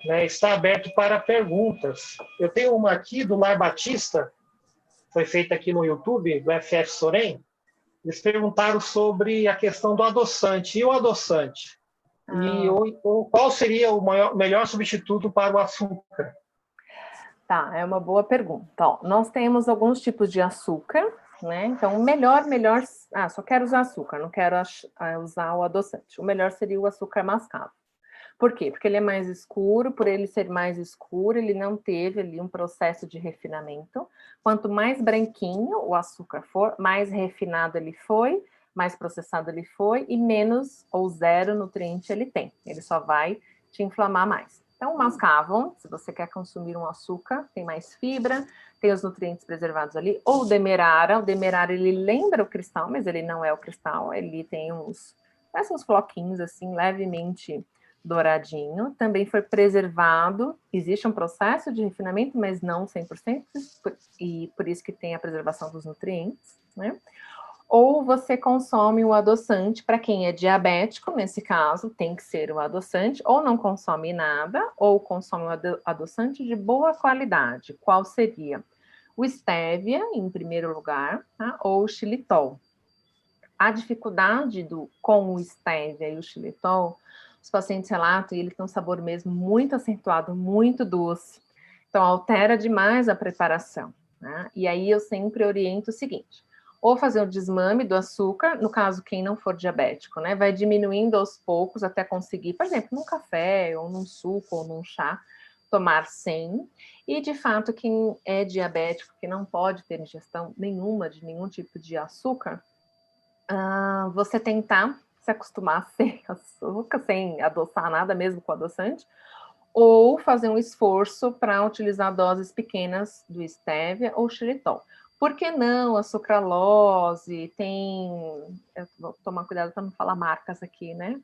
né, está aberto para perguntas. Eu tenho uma aqui do Lar Batista, foi feita aqui no YouTube, do FF Sorém. Eles perguntaram sobre a questão do adoçante. E o adoçante? E qual seria o melhor substituto para o açúcar? Tá, é uma boa pergunta. Ó, nós temos alguns tipos de açúcar, né? Então, só quero usar açúcar, não quero usar o adoçante. O melhor seria o açúcar mascavo. Por quê? Porque ele é mais escuro, por ele ser mais escuro, ele não teve ali um processo de refinamento. Quanto mais branquinho o açúcar for, mais refinado ele foi, mais processado ele foi e menos ou zero nutriente ele tem. Ele só vai te inflamar mais. Então, o mascavo, se você quer consumir um açúcar, tem mais fibra, tem os nutrientes preservados ali. Ou o demerara ele lembra o cristal, mas ele não é o cristal, ele tem parece uns floquinhos assim, levemente douradinho, também foi preservado, existe um processo de refinamento, mas não 100%, e por isso que tem a preservação dos nutrientes, né? Ou você consome o adoçante, para quem é diabético, nesse caso, tem que ser o adoçante, ou não consome nada, ou consome o adoçante de boa qualidade. Qual seria? O stevia, em primeiro lugar, tá? Ou o xilitol. A dificuldade com o stevia e o xilitol, os pacientes relatam, e ele tem um sabor mesmo muito acentuado, muito doce. Então, altera demais a preparação, né? E aí eu sempre oriento o seguinte: ou fazer o desmame do açúcar, no caso, quem não for diabético, né? Vai diminuindo aos poucos até conseguir, por exemplo, num café, ou num suco, ou num chá, tomar sem. E, de fato, quem é diabético, que não pode ter ingestão nenhuma de nenhum tipo de açúcar, você tentar se acostumar sem açúcar, sem adoçar nada, mesmo com adoçante, ou fazer um esforço para utilizar doses pequenas do stevia ou xilitol. Por que não a sucralose? Eu vou tomar cuidado para não falar marcas aqui, né?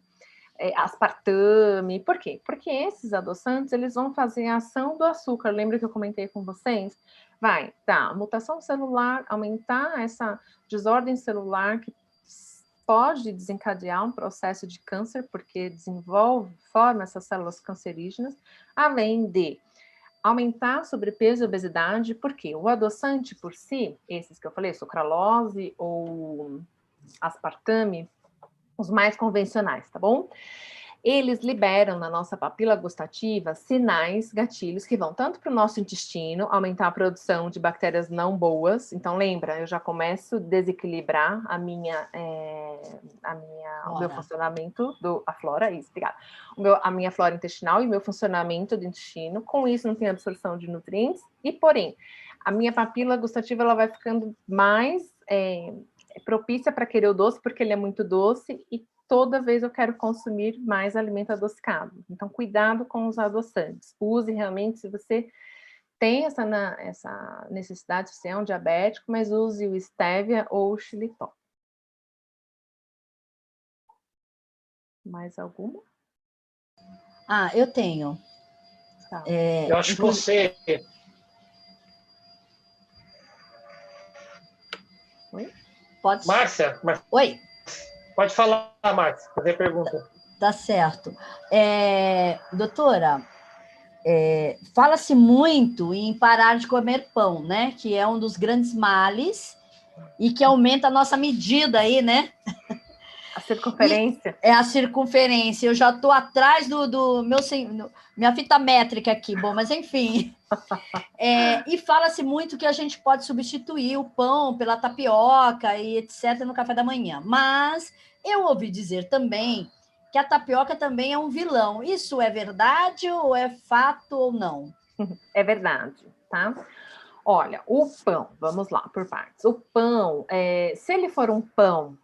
Aspartame. Por quê? Porque esses adoçantes, eles vão fazer a ação do açúcar. Lembra que eu comentei com vocês? Vai dar mutação celular, aumentar essa desordem celular que pode desencadear um processo de câncer, porque forma essas células cancerígenas, além de aumentar sobrepeso e obesidade, porque o adoçante por si, esses que eu falei, sucralose ou aspartame, os mais convencionais, tá bom? Eles liberam na nossa papila gustativa sinais, gatilhos, que vão tanto para o nosso intestino, aumentar a produção de bactérias não boas. Então, lembra, eu já começo a desequilibrar o meu funcionamento, a flora, isso, obrigada. A minha flora intestinal e o meu funcionamento do intestino. Com isso, não tem absorção de nutrientes. E, porém, a minha papila gustativa ela vai ficando mais propícia para querer o doce, porque ele é muito doce e toda vez eu quero consumir mais alimento adocicado. Então, cuidado com os adoçantes. Use realmente, se você tem essa necessidade, se é um diabético, mas use o stevia ou o xilitol. Mais alguma? Eu tenho. Tá. Eu acho que você... Oi? Pode... Márcia, Oi. Pode falar, Márcia, fazer pergunta. Tá certo. Doutora, fala-se muito em parar de comer pão, né? Que é um dos grandes males e que aumenta a nossa medida aí, né? A circunferência. É a circunferência. Eu já estou atrás do minha fita métrica aqui, bom, mas enfim. E fala-se muito que a gente pode substituir o pão pela tapioca e etc. no café da manhã. Mas eu ouvi dizer também que a tapioca também é um vilão. Isso é verdade ou é fato ou não? É verdade, tá? Olha, o pão, vamos lá, por partes. O pão, se ele for um pão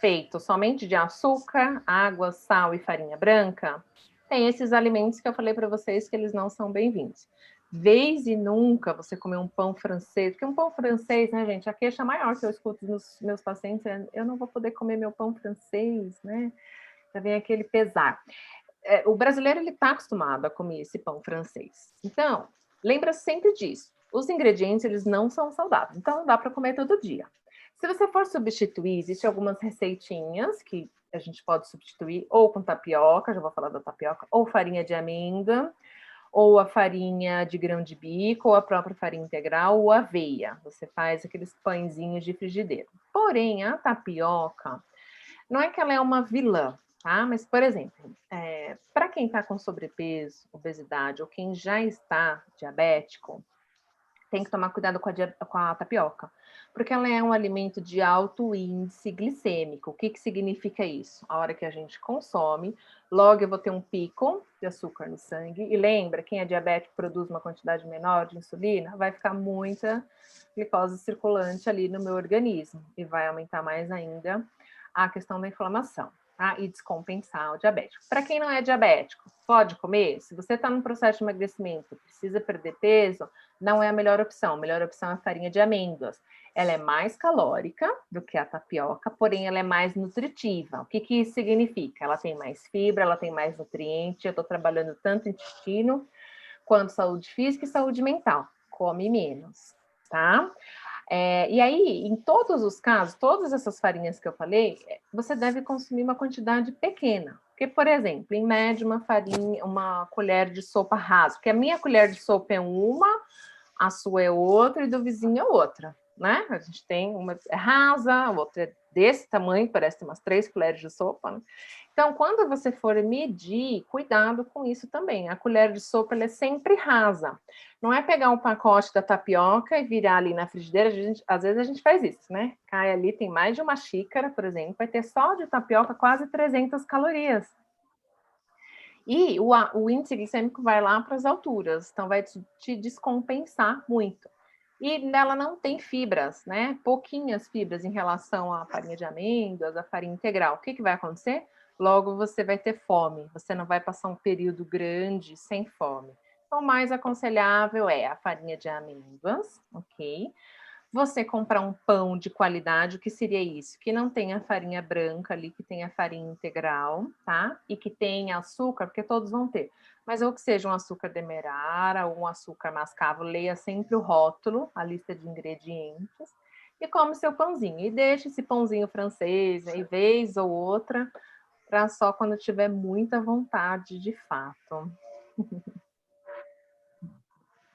feito somente de açúcar, água, sal e farinha branca, tem esses alimentos que eu falei para vocês que eles não são bem-vindos. Vez e nunca você comer um pão francês, porque um pão francês, né, gente, a queixa maior que eu escuto dos meus pacientes é: eu não vou poder comer meu pão francês, né? Já vem aquele pesar. O brasileiro, ele está acostumado a comer esse pão francês. Então, lembra sempre disso. Os ingredientes, eles não são saudáveis, então não dá para comer todo dia. Se você for substituir, existem algumas receitinhas que a gente pode substituir, ou com tapioca, já vou falar da tapioca, ou farinha de amêndoa, ou a farinha de grão de bico, ou a própria farinha integral, ou aveia. Você faz aqueles pãezinhos de frigideira. Porém, a tapioca, não é que ela é uma vilã, tá? Mas, por exemplo, para quem está com sobrepeso, obesidade, ou quem já está diabético, tem que tomar cuidado com a tapioca, porque ela é um alimento de alto índice glicêmico. O que significa isso? A hora que a gente consome, logo eu vou ter um pico de açúcar no sangue, e lembra, quem é diabético produz uma quantidade menor de insulina, vai ficar muita glicose circulante ali no meu organismo, e vai aumentar mais ainda a questão da inflamação. Tá? E descompensar o diabético. Para quem não é diabético, pode comer? Se você está num processo de emagrecimento, precisa perder peso, não é a melhor opção. A melhor opção é a farinha de amêndoas. Ela é mais calórica do que a tapioca, porém ela é mais nutritiva. O que isso significa? Ela tem mais fibra, ela tem mais nutriente. Eu estou trabalhando tanto intestino quanto saúde física e saúde mental. Come menos, tá? E aí, em todos os casos, todas essas farinhas que eu falei, você deve consumir uma quantidade pequena. Porque, por exemplo, em média, uma colher de sopa rasa, porque a minha colher de sopa é uma, a sua é outra e do vizinho é outra, né? A gente tem uma rasa, a outra é desse tamanho, parece ter umas 3 colheres de sopa, né? Então, quando você for medir, cuidado com isso também. A colher de sopa, ela é sempre rasa. Não é pegar um pacote da tapioca e virar ali na frigideira. Às vezes a gente faz isso, né? Cai ali, tem mais de uma xícara, por exemplo, vai ter só de tapioca quase 300 calorias. E o índice glicêmico vai lá para as alturas, então vai te descompensar muito. E ela não tem fibras, né? Pouquinhas fibras em relação à farinha de amêndoas, à farinha integral. O que vai acontecer? Logo você vai ter fome, você não vai passar um período grande sem fome. Então, o mais aconselhável é a farinha de amêndoas, ok? Você comprar um pão de qualidade, o que seria isso? Que não tenha farinha branca ali, que tenha farinha integral, tá? E que tenha açúcar, porque todos vão ter. Mas ou que seja um açúcar demerara ou um açúcar mascavo, leia sempre o rótulo, a lista de ingredientes, e come seu pãozinho. E deixe esse pãozinho francês, aí, vez ou outra, para só quando tiver muita vontade, de fato.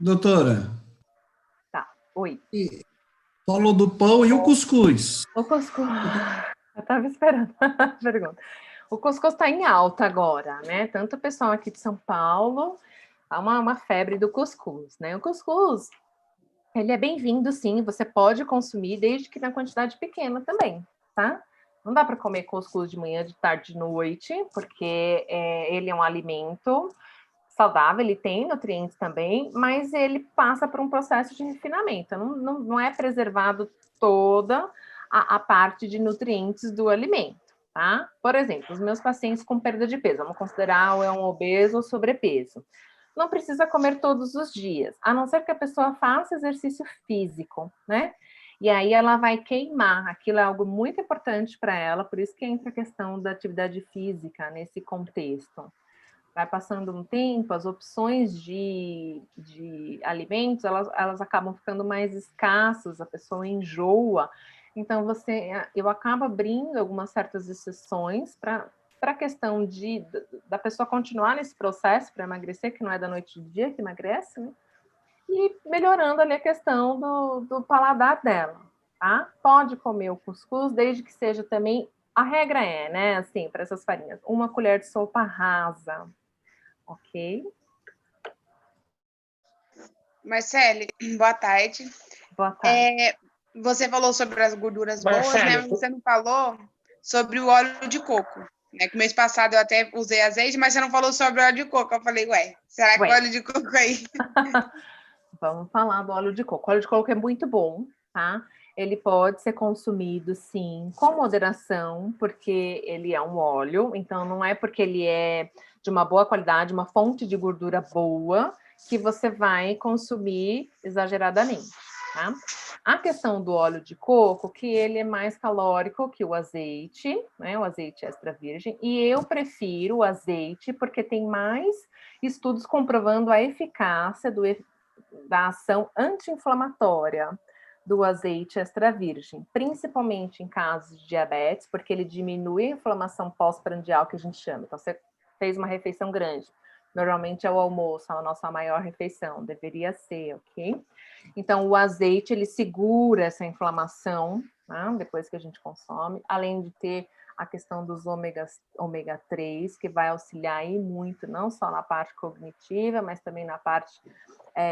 Doutora. Tá, oi. Falou do pão e o cuscuz. O cuscuz. Eu estava esperando a pergunta. O cuscuz está em alta agora, né? Tanto o pessoal aqui de São Paulo, há uma febre do cuscuz, né? O cuscuz, ele é bem-vindo, sim. Você pode consumir, desde que na quantidade pequena também, tá? Não dá para comer cuscuz de manhã, de tarde, de noite, porque ele é um alimento saudável, ele tem nutrientes também, mas ele passa por um processo de refinamento. Não é preservado toda a parte de nutrientes do alimento, tá? Por exemplo, os meus pacientes com perda de peso, vamos considerar um obeso ou sobrepeso. Não precisa comer todos os dias, a não ser que a pessoa faça exercício físico, né? E aí ela vai queimar, aquilo é algo muito importante para ela, por isso que entra a questão da atividade física nesse contexto. Vai passando um tempo, as opções de alimentos, elas acabam ficando mais escassas, a pessoa enjoa. Então, eu acabo abrindo algumas certas exceções para a questão da pessoa continuar nesse processo para emagrecer, que não é da noite do dia que emagrece, né? E melhorando ali a questão do paladar dela, tá? Pode comer o cuscuz, desde que seja também... A regra é, né, assim, para essas farinhas, uma colher de sopa rasa, ok? Marcele, boa tarde. Boa tarde. Você falou sobre as gorduras boas, né? Mas você não falou sobre o óleo de coco. Né? Que mês passado eu até usei azeite, mas você não falou sobre o óleo de coco. Eu falei, será que o óleo de coco aí? Vamos falar do óleo de coco. O óleo de coco é muito bom, tá? Ele pode ser consumido, sim, com moderação, porque ele é um óleo, então não é porque ele é de uma boa qualidade, uma fonte de gordura boa, que você vai consumir exageradamente, tá? A questão do óleo de coco, que ele é mais calórico que o azeite, né? O azeite extra virgem, e eu prefiro o azeite porque tem mais estudos comprovando a eficácia da ação anti-inflamatória do azeite extra virgem, principalmente em casos de diabetes, porque ele diminui a inflamação pós-prandial, que a gente chama. Então, você fez uma refeição grande, normalmente é o almoço, a nossa maior refeição, deveria ser, ok? Então, o azeite, ele segura essa inflamação né? Depois que a gente consome, além de ter a questão dos ômega 3, que vai auxiliar aí muito, não só na parte cognitiva, mas também na parte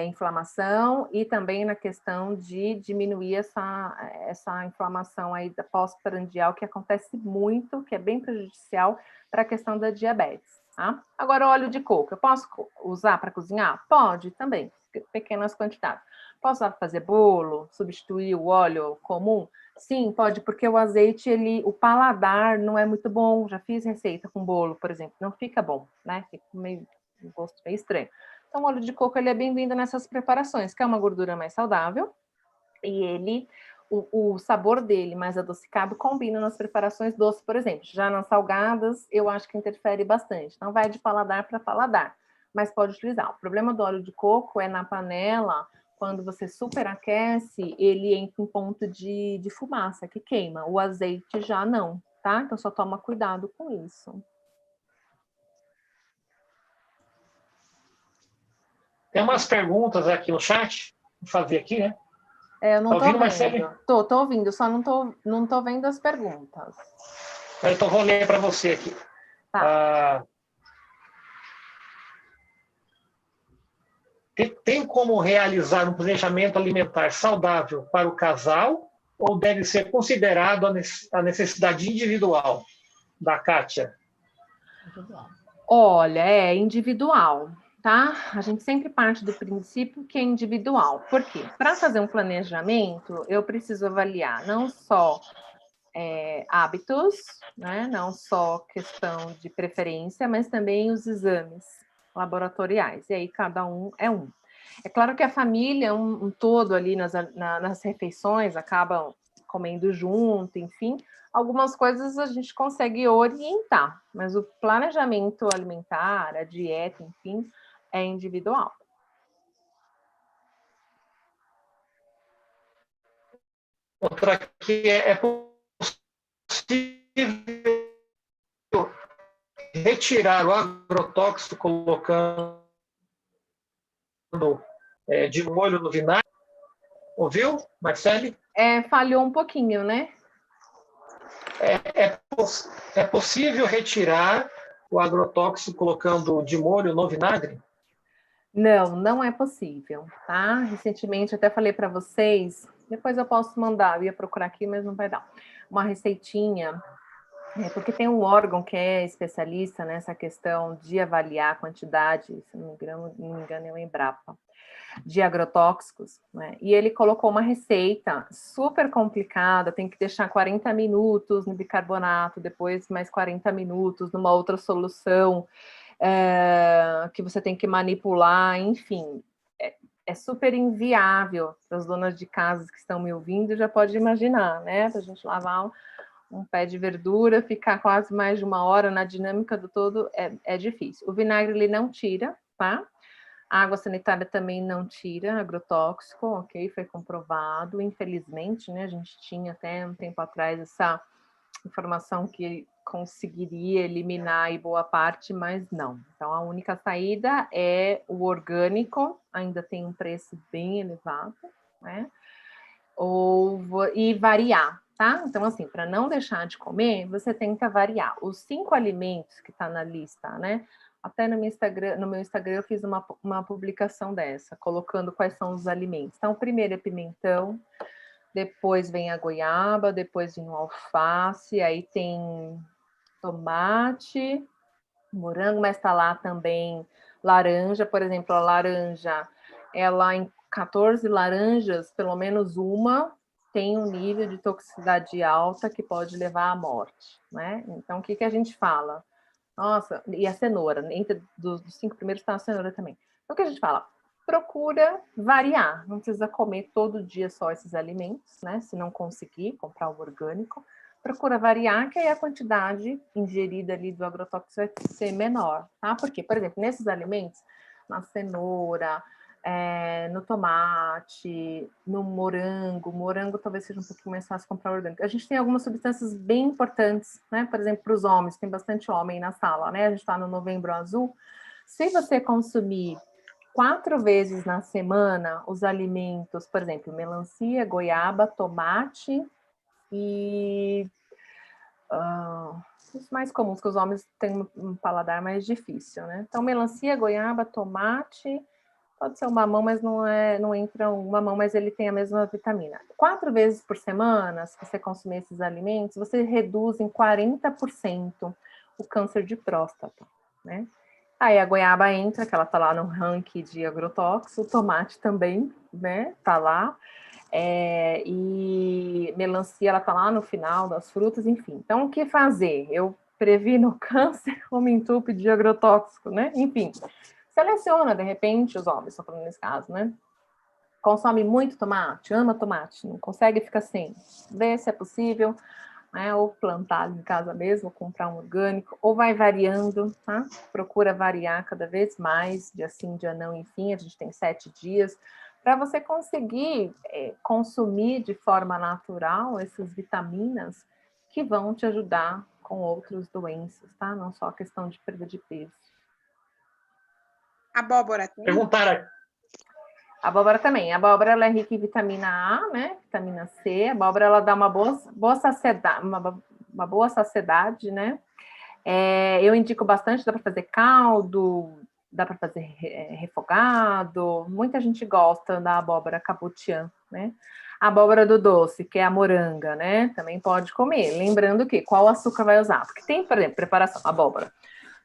inflamação e também na questão de diminuir essa inflamação aí da pós-prandial, que acontece muito, que é bem prejudicial para a questão da diabetes. Tá? Agora, o óleo de coco, eu posso usar para cozinhar? Pode também, pequenas quantidades. Posso usar para fazer bolo, substituir o óleo comum? Sim, pode, porque o azeite, o paladar não é muito bom. Já fiz receita com bolo, por exemplo, não fica bom, né? Fica meio, um gosto meio estranho. Então, o óleo de coco, ele é bem-vindo nessas preparações, que é uma gordura mais saudável, e o sabor dele mais adocicado combina nas preparações doces, por exemplo. Já nas salgadas, eu acho que interfere bastante. Então, vai de paladar para paladar, mas pode utilizar. O problema do óleo de coco é na panela, quando você superaquece, ele entra em ponto de fumaça, que queima. O azeite já não, tá? Então, só toma cuidado com isso. Tem umas perguntas aqui no chat, vou fazer aqui, né? Eu não tô ouvindo, vendo. Marcelo? Tô ouvindo, só não tô vendo as perguntas. Então, vou ler para você aqui. Tá. Tem como realizar um planejamento alimentar saudável para o casal ou deve ser considerado a necessidade individual? Da Kátia. Olha, é individual, tá? A gente sempre parte do princípio que é individual. Por quê? Para fazer um planejamento, eu preciso avaliar não só hábitos, né? Não só questão de preferência, mas também os exames laboratoriais. E aí cada um é um. É claro que a família, um todo ali nas refeições, acabam comendo junto, enfim. Algumas coisas a gente consegue orientar, mas o planejamento alimentar, a dieta, enfim, é individual. Outra aqui é possível retirar o agrotóxico colocando de molho no vinagre? Ouviu, Marcele? Falhou um pouquinho, né? É possível retirar o agrotóxico colocando de molho no vinagre? Não, não é possível, tá? Recentemente até falei para vocês, depois eu posso mandar, eu ia procurar aqui, mas não vai dar. Uma receitinha, porque tem um órgão que é especialista nessa questão de avaliar a quantidade, se não me engano é o Embrapa, de agrotóxicos, né? E ele colocou uma receita super complicada, tem que deixar 40 minutos no bicarbonato, depois mais 40 minutos numa outra solução, que você tem que manipular, enfim, é super inviável para as donas de casa que estão me ouvindo, já pode imaginar, né? Para a gente lavar um pé de verdura, ficar quase mais de uma hora na dinâmica do todo, é difícil. O vinagre, ele não tira, tá? A água sanitária também não tira agrotóxico, ok? Foi comprovado, infelizmente, né? A gente tinha até um tempo atrás essa informação que conseguiria eliminar aí boa parte, mas não. Então, a única saída é o orgânico, ainda tem um preço bem elevado, né? E variar, tá? Então, assim, para não deixar de comer, você tenta variar. Os 5 alimentos que tá na lista, né? Até no meu Instagram eu fiz uma publicação dessa, colocando quais são os alimentos. Então, o primeiro é pimentão, depois vem a goiaba, depois vem o alface, aí tem tomate, morango, mas está lá também laranja, por exemplo, a laranja, ela em 14 laranjas, pelo menos uma tem um nível de toxicidade alta que pode levar à morte, né? Então, o que a gente fala? Nossa, e a cenoura, entre dos 5 primeiros está a cenoura também. Então, o que a gente fala? Procura variar, não precisa comer todo dia só esses alimentos, né? Se não conseguir comprar o orgânico, procura variar, que aí a quantidade ingerida ali do agrotóxico vai ser menor, tá? Porque, por exemplo, nesses alimentos, na cenoura, no tomate, no morango talvez seja um pouquinho mais fácil comprar orgânico. A gente tem algumas substâncias bem importantes, né? Por exemplo, para os homens, tem bastante homem na sala, né? A gente está no Novembro Azul. Se você consumir 4 vezes na semana os alimentos, por exemplo, melancia, goiaba, tomate e os mais comuns, que os homens têm um paladar mais difícil, né? Então, melancia, goiaba, tomate, pode ser um mamão, mas não entra um mamão, mas ele tem a mesma vitamina. 4 vezes por semana, se você consumir esses alimentos, você reduz em 40% o câncer de próstata, né? Aí a goiaba entra, que ela tá lá no ranking de agrotóxico, o tomate também, né? Tá lá. E melancia, ela tá lá no final das frutas, enfim. Então, o que fazer? Eu previno o câncer ou me entupe de agrotóxico, né? Enfim, seleciona, de repente, os homens, estou falando nesse caso, né? Consome muito tomate, ama tomate, não consegue ficar sem. Vê se é possível, né? Ou plantar ali em casa mesmo, comprar um orgânico, ou vai variando, tá? Procura variar cada vez mais, dia sim, dia não, enfim, a gente tem 7 dias, para você conseguir consumir de forma natural essas vitaminas que vão te ajudar com outras doenças, tá? Não só a questão de perda de peso. Abóbora tem? Perguntaram. A abóbora também. A abóbora, ela é rica em vitamina A, né? Vitamina C. A abóbora, ela dá uma boa saciedade, uma boa saciedade, né? Eu indico bastante, dá para fazer caldo, dá para fazer refogado. Muita gente gosta da abóbora cabutiã, né? A abóbora do doce, que é a moranga, né? Também pode comer. Lembrando que qual açúcar vai usar? Porque tem, por exemplo, preparação, abóbora.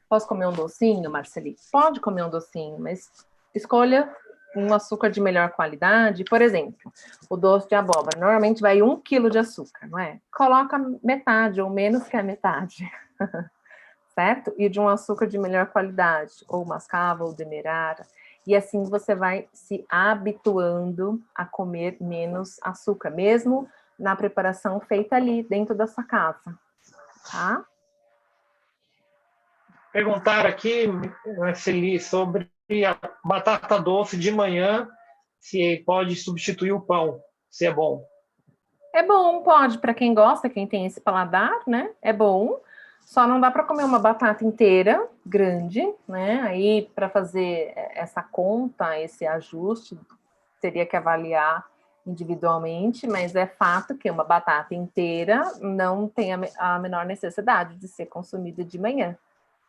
Posso comer um docinho, Marceli? Pode comer um docinho, mas escolha um açúcar de melhor qualidade. Por exemplo, o doce de abóbora. Normalmente vai 1 quilo de açúcar, não é? Coloca metade ou menos que a metade. Certo? E de um açúcar de melhor qualidade, ou mascavo, ou demerara. E assim você vai se habituando a comer menos açúcar, mesmo na preparação feita ali dentro da sua casa. Tá? Perguntaram aqui, Marceli, sobre a batata doce de manhã, se pode substituir o pão, se é bom. É bom, pode, para quem gosta, quem tem esse paladar, né? É bom. Só não dá para comer uma batata inteira, grande, né? Aí, para fazer essa conta, esse ajuste, teria que avaliar individualmente, mas é fato que uma batata inteira não tem a menor necessidade de ser consumida de manhã.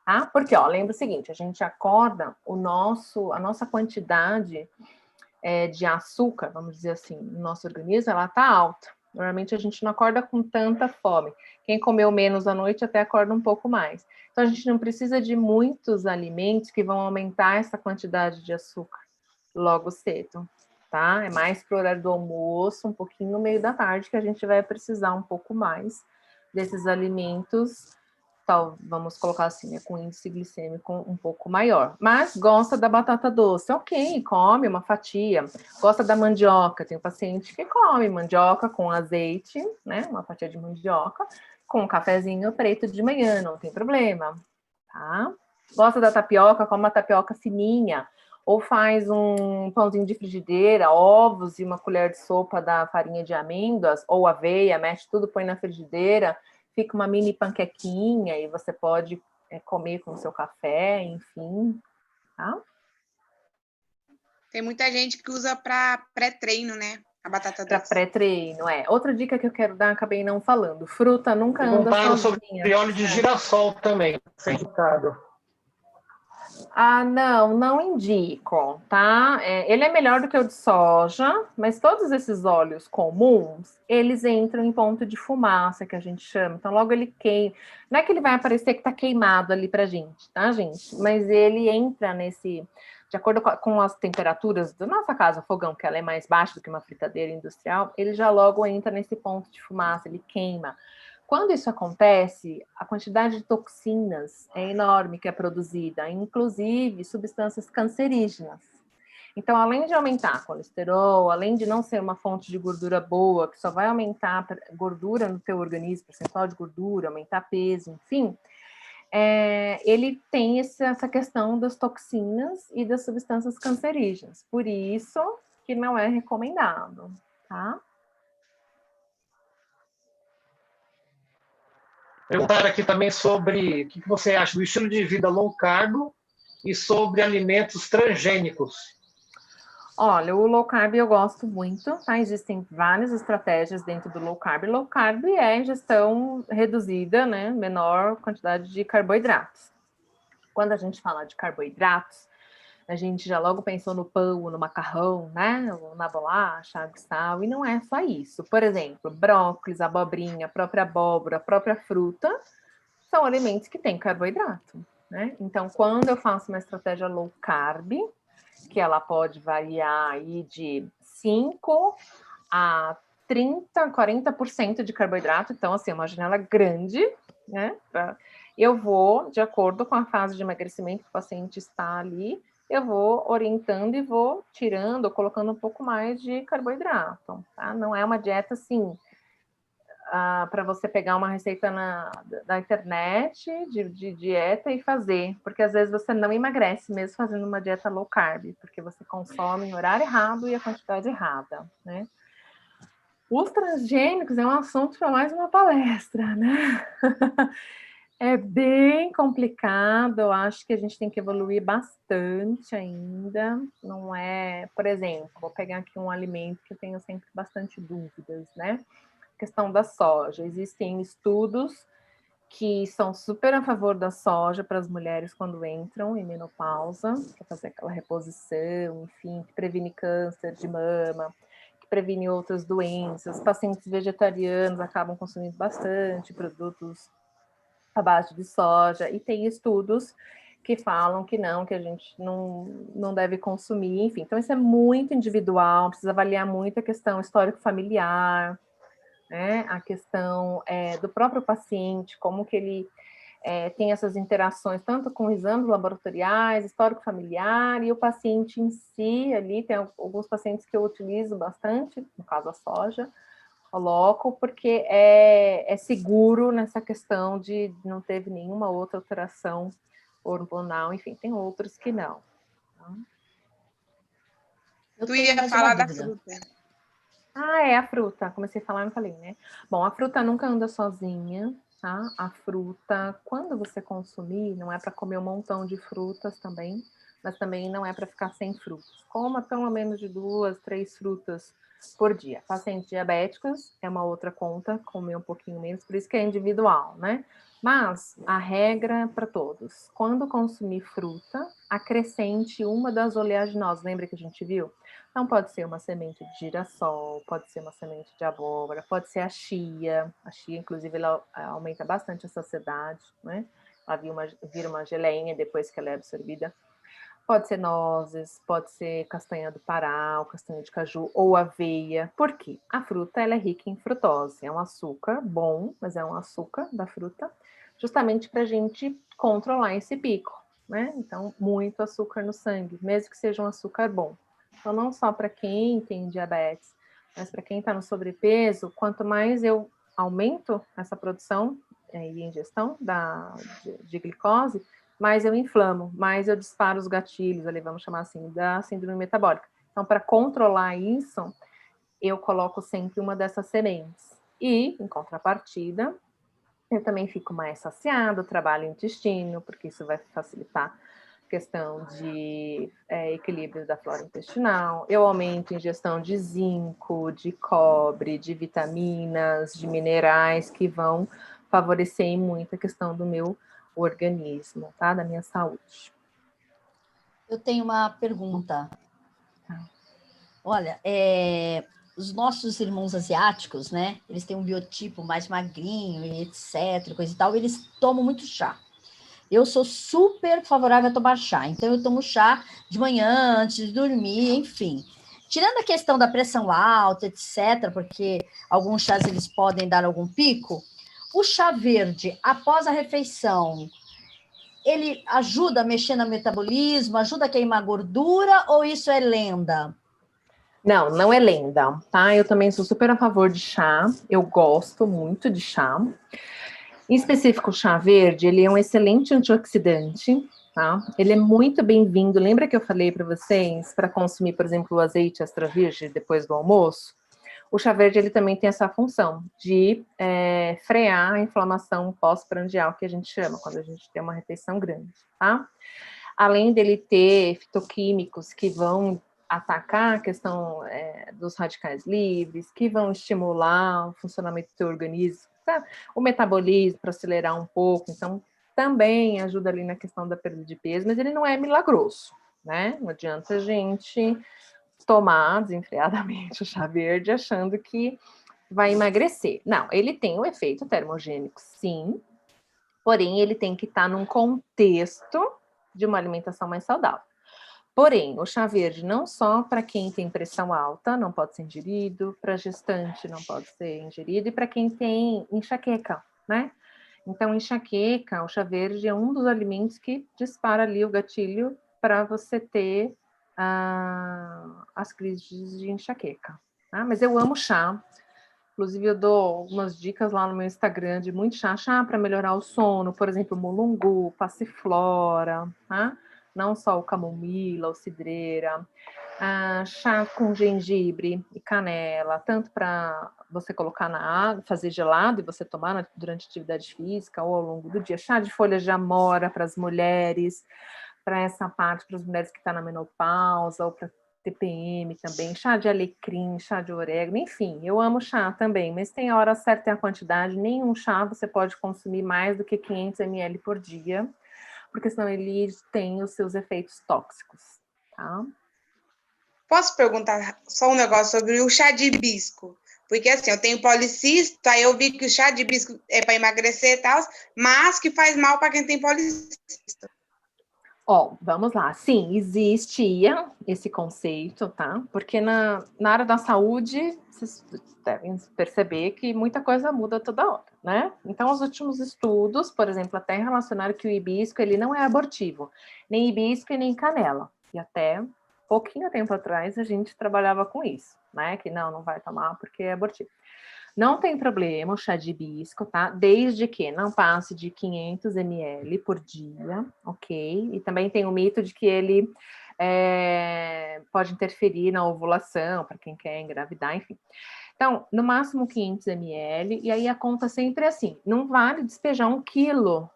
Tá? Porque, ó, lembra o seguinte, a gente acorda, a nossa quantidade de açúcar, vamos dizer assim, no nosso organismo, ela tá alta. Normalmente a gente não acorda com tanta fome. Quem comeu menos à noite até acorda um pouco mais. Então a gente não precisa de muitos alimentos que vão aumentar essa quantidade de açúcar logo cedo, tá? É mais pro horário do almoço, um pouquinho no meio da tarde, que a gente vai precisar um pouco mais desses alimentos, vamos colocar assim, né, com índice glicêmico um pouco maior. Mas gosta da batata doce, ok, come uma fatia. Gosta da mandioca, tem um paciente que come mandioca com azeite, né, uma fatia de mandioca, com um cafezinho preto de manhã, não tem problema, tá? Gosta da tapioca, come uma tapioca fininha, ou faz um pãozinho de frigideira, ovos e uma colher de sopa da farinha de amêndoas, ou aveia, mexe tudo, põe na frigideira, fica uma mini panquequinha e você pode comer com o seu café, enfim, tá? Tem muita gente que usa para pré-treino, né? A batata doce. Para pré-treino, Outra dica que eu quero dar, acabei não falando. Fruta nunca anda sozinha. Sobre óleo de girassol também, certificado. Não indico, tá? Ele é melhor do que o de soja, mas todos esses óleos comuns, eles entram em ponto de fumaça, que a gente chama. Então, logo ele queima. Não é que ele vai aparecer que tá queimado ali pra gente, tá, gente? Mas ele entra de acordo com as temperaturas da nossa casa, fogão, que ela é mais baixa do que uma fritadeira industrial, ele já logo entra nesse ponto de fumaça, ele queima. Quando isso acontece, a quantidade de toxinas é enorme que é produzida, inclusive substâncias cancerígenas. Então, além de aumentar colesterol, além de não ser uma fonte de gordura boa, que só vai aumentar gordura no teu organismo, percentual de gordura, aumentar peso, enfim, ele tem essa questão das toxinas e das substâncias cancerígenas. Por isso que não é recomendado, tá? Perguntaram aqui também sobre o que você acha do estilo de vida low carb e sobre alimentos transgênicos. Olha, o low carb eu gosto muito, tá? Existem várias estratégias dentro do low carb. Low carb é ingestão reduzida, né? Menor quantidade de carboidratos. Quando a gente fala de carboidratos, a gente já logo pensou no pão, no macarrão, né? Ou na bolacha, água e sal, e não é só isso. Por exemplo, brócolis, abobrinha, a própria abóbora, a própria fruta, são alimentos que têm carboidrato, né? Então, quando eu faço uma estratégia low carb, que ela pode variar aí de 5 a 30, 40% de carboidrato, então, assim, uma janela grande, né? Eu vou, de acordo com a fase de emagrecimento que o paciente está ali, eu vou orientando e vou tirando, colocando um pouco mais de carboidrato, tá? Não é uma dieta, assim, para você pegar uma receita da internet de dieta e fazer, porque às vezes você não emagrece mesmo fazendo uma dieta low carb, porque você consome no horário errado e a quantidade errada, né? Os transgênicos é um assunto para mais uma palestra, né? É bem complicado, eu acho que a gente tem que evoluir bastante ainda, não é, por exemplo, vou pegar aqui um alimento que eu tenho sempre bastante dúvidas, né? Questão da soja. Existem estudos que são super a favor da soja para as mulheres quando entram em menopausa, para fazer aquela reposição, enfim, que previne câncer de mama, que previne outras doenças. Pacientes vegetarianos acabam consumindo bastante produtos à base de soja, e tem estudos que falam que não, que a gente não deve consumir, enfim. Então, isso é muito individual, precisa avaliar muito a questão histórico familiar, né? A questão do próprio paciente, como que ele tem essas interações, tanto com exames laboratoriais, histórico familiar, e o paciente em si, ali, tem alguns pacientes que eu utilizo bastante, no caso a soja, coloco, porque é seguro nessa questão de não teve nenhuma outra alteração hormonal, enfim, tem outros que não. Tu ia falar da fruta. É a fruta. Comecei a falar e não falei, né? Bom, a fruta nunca anda sozinha, tá? A fruta, quando você consumir, não é para comer um montão de frutas também, mas também não é para ficar sem frutas. Coma pelo menos de 2, 3 frutas por dia. Pacientes diabéticos é uma outra conta, comer um pouquinho menos, por isso que é individual, né? Mas a regra é para todos. Quando consumir fruta, acrescente uma das oleaginosas. Lembra que a gente viu? Então, pode ser uma semente de girassol, pode ser uma semente de abóbora, pode ser a chia. A chia, inclusive, ela aumenta bastante a saciedade, né? Ela vira uma geleinha depois que ela é absorvida. Pode ser nozes, pode ser castanha do Pará, ou castanha de caju, ou aveia. Por quê? A fruta ela é rica em frutose. É um açúcar bom, mas é um açúcar da fruta, justamente para a gente controlar esse pico, né? Então, muito açúcar no sangue, mesmo que seja um açúcar bom. Então, não só para quem tem diabetes, mas para quem está no sobrepeso, quanto mais eu aumento essa produção e ingestão de glicose, mais eu inflamo, mais eu disparo os gatilhos, ali, vamos chamar assim, da síndrome metabólica. Então, para controlar isso, eu coloco sempre uma dessas sementes. E, em contrapartida, eu também fico mais saciado, trabalho o intestino, porque isso vai facilitar a questão de equilíbrio da flora intestinal. Eu aumento a ingestão de zinco, de cobre, de vitaminas, de minerais que vão favorecer muito a questão do meu organismo, tá? Da minha saúde. Eu tenho uma pergunta. Olha, os nossos irmãos asiáticos, né? Eles têm um biotipo mais magrinho e etc, coisa e tal, e eles tomam muito chá. Eu sou super favorável a tomar chá, então eu tomo chá de manhã, antes de dormir, enfim. Tirando a questão da pressão alta, etc, porque alguns chás eles podem dar algum pico, o chá verde, após a refeição, ele ajuda a mexer no metabolismo, ajuda a queimar gordura, ou isso é lenda? Não, não é lenda, tá? Eu também sou super a favor de chá, eu gosto muito de chá. Em específico, o chá verde, ele é um excelente antioxidante, tá? Ele é muito bem-vindo. Lembra que eu falei para vocês para consumir, por exemplo, o azeite extra virgem depois do almoço? O chá verde, ele também tem essa função de frear a inflamação pós-prandial, que a gente chama, quando a gente tem uma refeição grande, tá? Além dele ter fitoquímicos que vão atacar a questão dos radicais livres, que vão estimular o funcionamento do seu organismo, tá? O metabolismo para acelerar um pouco, então também ajuda ali na questão da perda de peso, mas ele não é milagroso, né? Não adianta a gente tomar desenfreadamente o chá verde achando que vai emagrecer. Não, ele tem um efeito termogênico, sim, porém ele tem que estar num contexto de uma alimentação mais saudável. Porém, o chá verde não só para quem tem pressão alta, não pode ser ingerido, para gestante não pode ser ingerido, e para quem tem enxaqueca, né? Então, enxaqueca, o chá verde é um dos alimentos que dispara ali o gatilho para você ter as crises de enxaqueca. Tá? Mas eu amo chá. Inclusive, eu dou algumas dicas lá no meu Instagram de muito chá para melhorar o sono, por exemplo, mulungu, passiflora, tá? Não só o camomila, o cidreira, chá com gengibre e canela, tanto para você colocar na água, fazer gelado e você tomar durante a atividade física ou ao longo do dia. Chá de folha de amora para as mulheres, para essa parte, para as mulheres que estão na menopausa ou para TPM também, chá de alecrim, chá de orégano, enfim, eu amo chá também, mas tem a hora certa e a quantidade, nenhum chá você pode consumir mais do que 500 ml por dia, porque senão ele tem os seus efeitos tóxicos, tá? Posso perguntar só um negócio sobre o chá de hibisco? Porque assim, eu tenho policista, aí eu vi que o chá de hibisco é para emagrecer e tal, mas que faz mal para quem tem policista. Vamos lá. Sim, existia esse conceito, tá? Porque na área da saúde, vocês devem perceber que muita coisa muda toda hora, né? Então, os últimos estudos, por exemplo, até relacionaram que o hibisco, ele não é abortivo, nem hibisco e nem canela. E até pouquinho tempo atrás, a gente trabalhava com isso, né? Que não vai tomar porque é abortivo. Não tem problema o chá de hibisco, tá? Desde que não passe de 500 ml por dia, ok? E também tem o mito de que ele pode interferir na ovulação, para quem quer engravidar, enfim. Então, no máximo 500 ml, e aí a conta sempre é assim, não vale despejar 1 quilo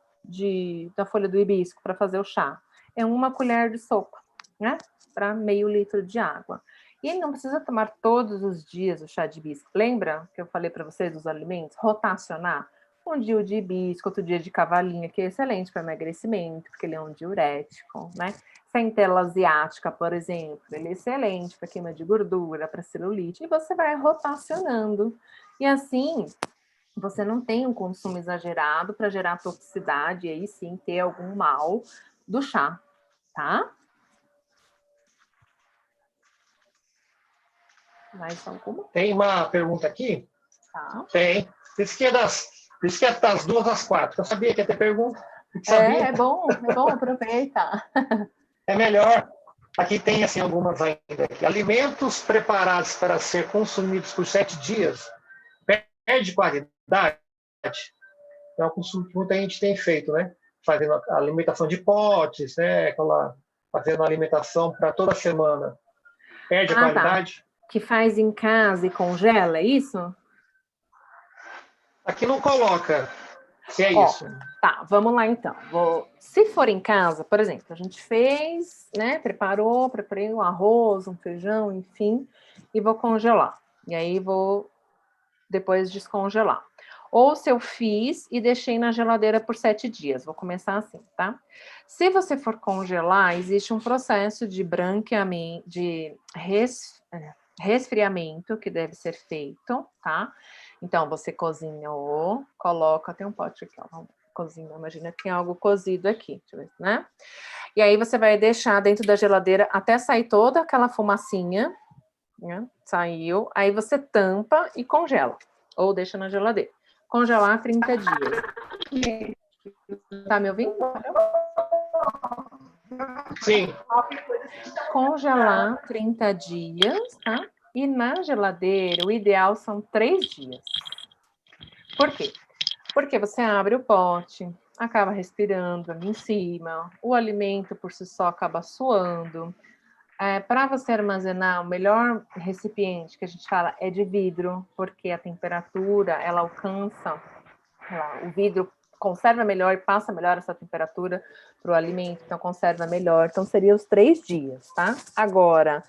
da folha do hibisco para fazer o chá. É 1 colher de sopa, né? Para meio litro de água. E ele não precisa tomar todos os dias o chá de hibisco. Lembra que eu falei para vocês dos alimentos? Rotacionar. Um dia o de hibisco, outro dia de cavalinha, que é excelente para emagrecimento, porque ele é um diurético, né? Centela asiática, por exemplo, ele é excelente para queima de gordura, para celulite. E você vai rotacionando. E assim, você não tem um consumo exagerado para gerar toxicidade e aí sim ter algum mal do chá, tá? Mais alguma? Tem uma pergunta aqui? Tá. Tem. Diz que é das 2 às 4. Eu sabia que ia ter pergunta. Sabia. É bom aproveitar. É melhor. Aqui tem assim, algumas ainda. Aqui. Alimentos preparados para ser consumidos por 7 dias perde qualidade. É um consumo que muita gente tem feito, né? Fazendo a alimentação de potes, né? Fazendo a alimentação para toda semana. Perde a qualidade. Tá. Que faz em casa e congela, é isso? Aqui não coloca se é isso. Tá, vamos lá então. Se for em casa, por exemplo, a gente fez, né? Preparei um arroz, um feijão, enfim, e vou congelar. E aí vou depois descongelar. Ou se eu fiz e deixei na geladeira por 7 dias. Vou começar assim, tá? Se você for congelar, existe um processo de branqueamento, de resfriamento que deve ser feito, tá? Então, você cozinhou, coloca, tem um pote aqui, ó, cozinha, imagina que tem algo cozido aqui, deixa eu ver, né? E aí você vai deixar dentro da geladeira até sair toda aquela fumacinha, né? Saiu, aí você tampa e congela, ou deixa na geladeira. Congelar 30 dias. Tá me ouvindo? Sim. Congelar 30 dias, tá? E na geladeira, o ideal são 3 dias. Por quê? Porque você abre o pote, acaba respirando ali em cima, o alimento por si só acaba suando. Para você armazenar, o melhor recipiente que a gente fala é de vidro, porque a temperatura, ela alcança, o vidro conserva melhor e passa melhor essa temperatura para o alimento, então conserva melhor. Então, seria os 3 dias, tá? Agora,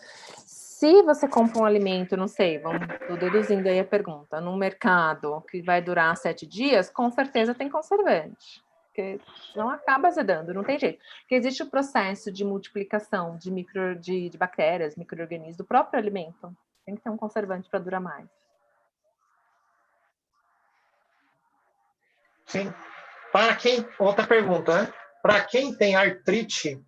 se você compra um alimento, não sei, tô deduzindo aí a pergunta, num mercado que vai durar 7 dias, com certeza tem conservante, porque não acaba azedando, não tem jeito. Porque existe o processo de multiplicação de bactérias, micro-organismos do próprio alimento. Tem que ter um conservante para durar mais. Sim. Outra pergunta, né? Para quem tem artrite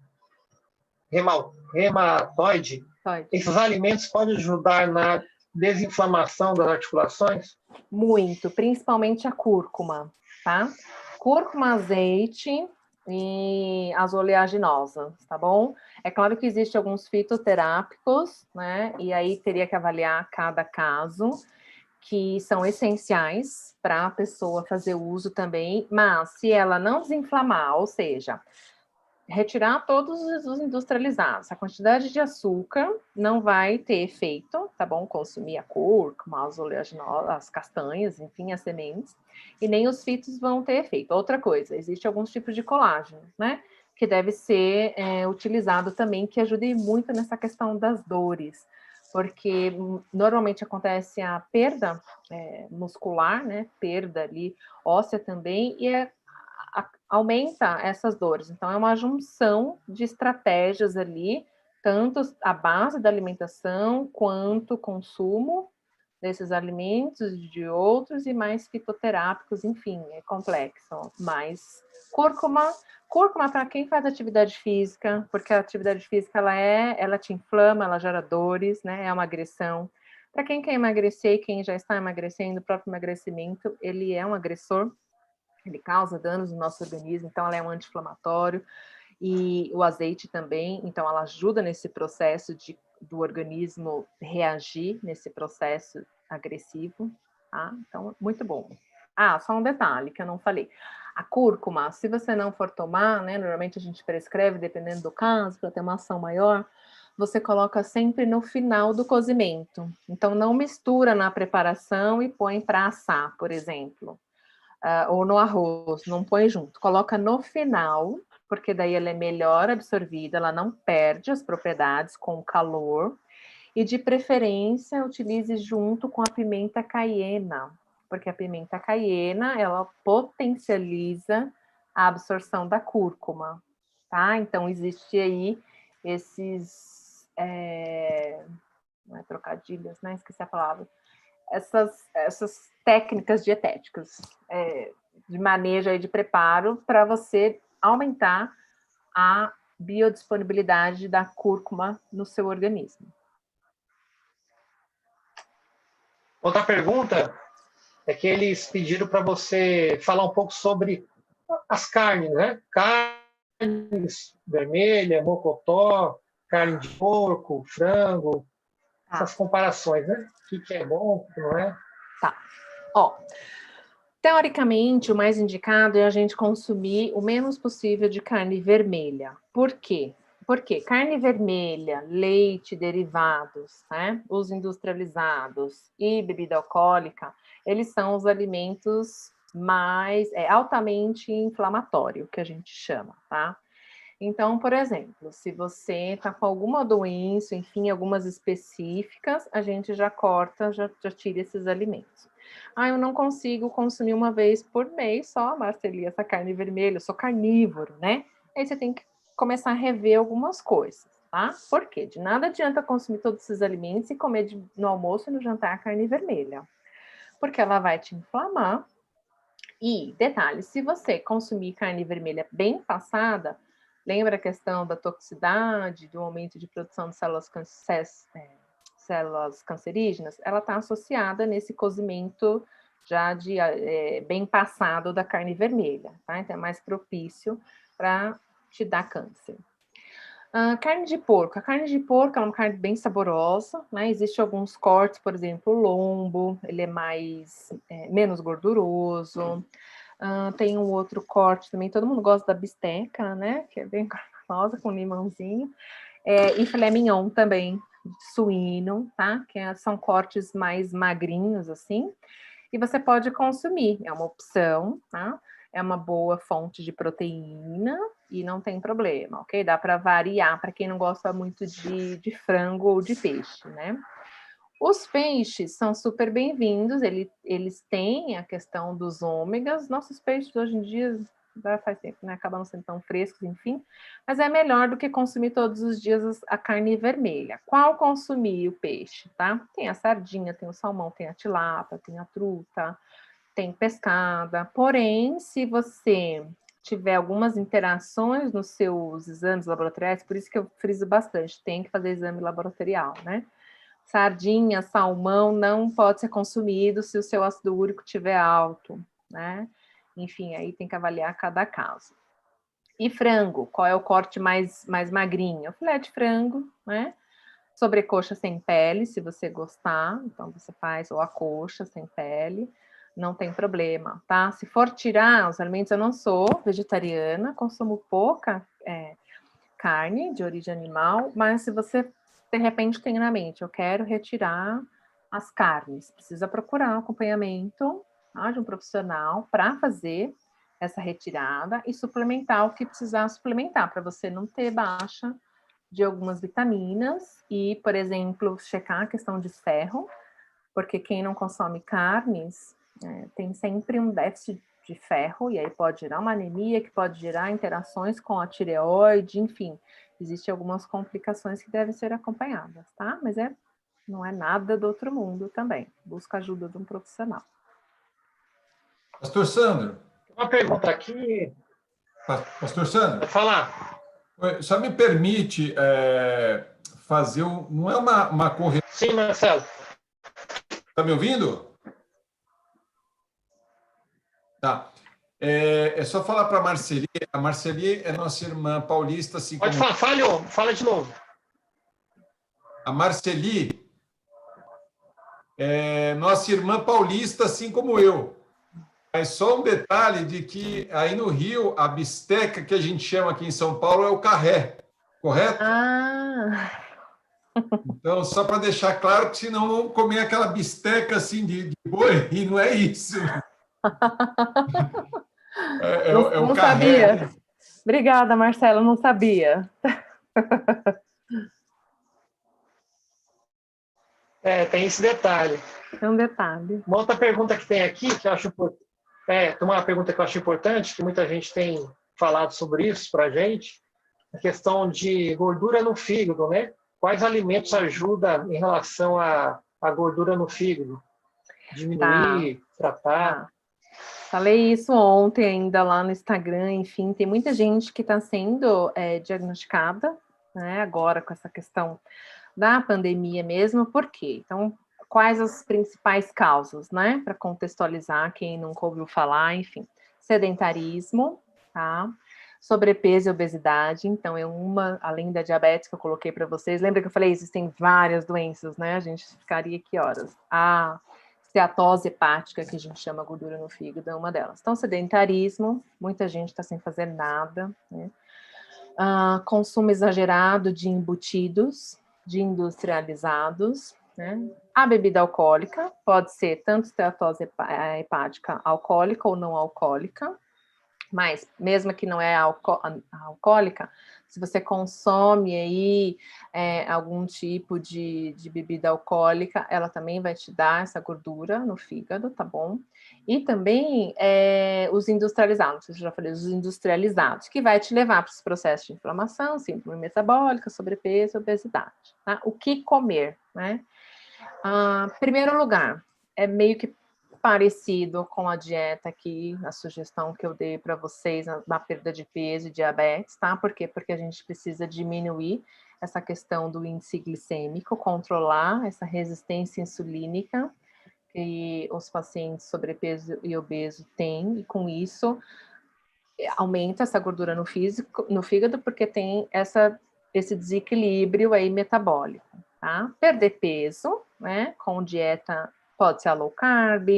reumatoide, esses alimentos podem ajudar na desinflamação das articulações? Muito, principalmente a cúrcuma, tá? Cúrcuma, azeite e as oleaginosas, tá bom? É claro que existem alguns fitoterápicos, né? E aí teria que avaliar cada caso, que são essenciais para a pessoa fazer uso também, mas se ela não desinflamar, ou seja, retirar todos os industrializados, a quantidade de açúcar não vai ter efeito, tá bom? Consumir a cúrcuma, as oleaginosas, as castanhas, enfim, as sementes, e nem os fitos vão ter efeito. Outra coisa, existe alguns tipos de colágeno, né? Que deve ser utilizado também, que ajude muito nessa questão das dores, porque normalmente acontece a perda muscular, né? Perda ali óssea também, e aumenta essas dores. Então, é uma junção de estratégias ali, tanto a base da alimentação, quanto o consumo desses alimentos e de outros, e mais fitoterápicos, enfim, é complexo. Mas cúrcuma para quem faz atividade física, porque a atividade física, ela te inflama, ela gera dores, né? É uma agressão. Para quem quer emagrecer, quem já está emagrecendo, o próprio emagrecimento, ele é um agressor, ele causa danos no nosso organismo, então ela é um anti-inflamatório, e o azeite também, então ela ajuda nesse processo do organismo reagir nesse processo agressivo, tá? Então, muito bom. Só um detalhe que eu não falei. A cúrcuma, se você não for tomar, né, normalmente a gente prescreve, dependendo do caso, para ter uma ação maior, você coloca sempre no final do cozimento. Então, não mistura na preparação e põe para assar, por exemplo. Ou no arroz, não põe junto, coloca no final, porque daí ela é melhor absorvida, ela não perde as propriedades com o calor, e de preferência utilize junto com a pimenta caiena, porque a pimenta caiena, ela potencializa a absorção da cúrcuma, tá? Então, existe aí esses, não é trocadilhos, né? Esqueci a palavra. Essas técnicas dietéticas de manejo e de preparo para você aumentar a biodisponibilidade da cúrcuma no seu organismo. Outra pergunta é que eles pediram para você falar um pouco sobre as carnes, né? Carnes vermelha, mocotó, carne de porco, frango, essas comparações, né? O que é bom, o que não é? Tá. Teoricamente, o mais indicado é a gente consumir o menos possível de carne vermelha. Por quê? Porque carne vermelha, leite, derivados, né? Os industrializados e bebida alcoólica, eles são os alimentos mais altamente inflamatórios, que a gente chama, tá? Então, por exemplo, se você está com alguma doença, enfim, algumas específicas, a gente já corta, já tira esses alimentos. Eu não consigo consumir uma vez por mês só, Marceli, essa carne vermelha, eu sou carnívoro, né? Aí você tem que começar a rever algumas coisas, tá? Por quê? De nada adianta consumir todos esses alimentos e comer no almoço e no jantar carne vermelha, porque ela vai te inflamar. E, detalhe, se você consumir carne vermelha bem passada, lembra a questão da toxicidade, do aumento de produção de células cancerígenas? Ela está associada nesse cozimento já bem passado da carne vermelha, tá? Então é mais propício para te dar câncer. Carne de porco. A carne de porco é uma carne bem saborosa, né? Existem alguns cortes, por exemplo, o lombo, ele é menos gorduroso. Tem um outro corte também, todo mundo gosta da bisteca, né? Que é bem gostosa, com limãozinho. E filé mignon também, suíno, tá? Que são cortes mais magrinhos, assim. E você pode consumir, é uma opção, tá? é uma boa fonte de proteína e não tem problema, ok? Dá para variar para quem não gosta muito de frango ou de peixe, né? Os peixes são super bem-vindos, eles têm a questão dos ômegas. Nossos peixes hoje em dia, já faz tempo, né? Acabam não sendo tão frescos, enfim. Mas é melhor do que consumir todos os dias a carne vermelha. Qual consumir o peixe, tá? Tem a sardinha, tem o salmão, tem a tilápia, tem a truta, tem pescada. Porém, se você tiver algumas interações nos seus exames laboratoriais, por isso que eu friso bastante, tem que fazer exame laboratorial, né? Sardinha, salmão não pode ser consumido se o seu ácido úrico estiver alto, né? Enfim, aí tem que avaliar cada caso. E frango, qual é o corte mais magrinho? O filé de frango, né? Sobrecoxa sem pele, se você gostar, então você faz ou a coxa sem pele, não tem problema, tá? Se for tirar os alimentos, eu não sou vegetariana, consumo pouca carne de origem animal, mas se você de repente tem na mente, eu quero retirar as carnes, precisa procurar um acompanhamento, tá, de um profissional para fazer essa retirada e suplementar o que precisar suplementar, para você não ter baixa de algumas vitaminas e, por exemplo, checar a questão de ferro, porque quem não consome carnes tem sempre um déficit de ferro, e aí pode gerar uma anemia, que pode gerar interações com a tireoide, enfim, existem algumas complicações que devem ser acompanhadas, tá? Mas não é nada do outro mundo também, busca a ajuda de um profissional. Pastor Sandro. Uma pergunta aqui. Pastor Sandro. Pode falar. Só me permite fazer não é uma correção. Sim, Marcelo. Está me ouvindo? Tá. É só falar para a Marceli. A Marceli é nossa irmã paulista. Assim Pode como... falar, fala de novo. A Marceli é nossa irmã paulista, assim como eu. Mas só um detalhe de que aí no Rio, a bisteca que a gente chama aqui em São Paulo é o carré, correto? Ah! Então, só para deixar claro que senão vão comer aquela bisteca assim de boi, e não é isso. É o Não carré. sabia. Obrigada, Marcelo, não sabia. Tem esse detalhe. É um detalhe. Uma outra pergunta que tem aqui, que eu acho tem uma pergunta que eu acho importante, que muita gente tem falado sobre isso para a gente, a questão de gordura no fígado, né? Quais alimentos ajudam em relação à gordura no fígado? Diminuir, tratar? Falei isso ontem ainda lá no Instagram, enfim, tem muita gente que está sendo diagnosticada, né, agora com essa questão da pandemia mesmo, por quê? Então, quais as principais causas, né, para contextualizar quem nunca ouviu falar, enfim, sedentarismo, tá? Sobrepeso e obesidade, então além da diabetes que eu coloquei para vocês, lembra que eu falei, existem várias doenças, né, a gente ficaria aqui horas. Steatose hepática, que a gente chama gordura no fígado, é uma delas. Então, sedentarismo, muita gente está sem fazer nada, né? Consumo exagerado de embutidos, de industrializados, né? A bebida alcoólica, pode ser tanto steatose hepática alcoólica ou não alcoólica, mas mesmo que não é alcoólica, se você consome aí algum tipo de bebida alcoólica, ela também vai te dar essa gordura no fígado, tá bom? E também os industrializados, eu já falei, os industrializados, que vai te levar para os processos de inflamação, síndrome metabólica, sobrepeso, obesidade, tá? O que comer, né? Primeiro lugar, é meio que parecido com a dieta aqui, a sugestão que eu dei para vocês na perda de peso e diabetes, tá? Por quê? Porque a gente precisa diminuir essa questão do índice glicêmico, controlar essa resistência insulínica que os pacientes sobrepeso e obeso têm, e com isso aumenta essa gordura no fígado, porque tem esse desequilíbrio aí metabólico, tá? Perder peso, né, com dieta. Pode ser a low carb,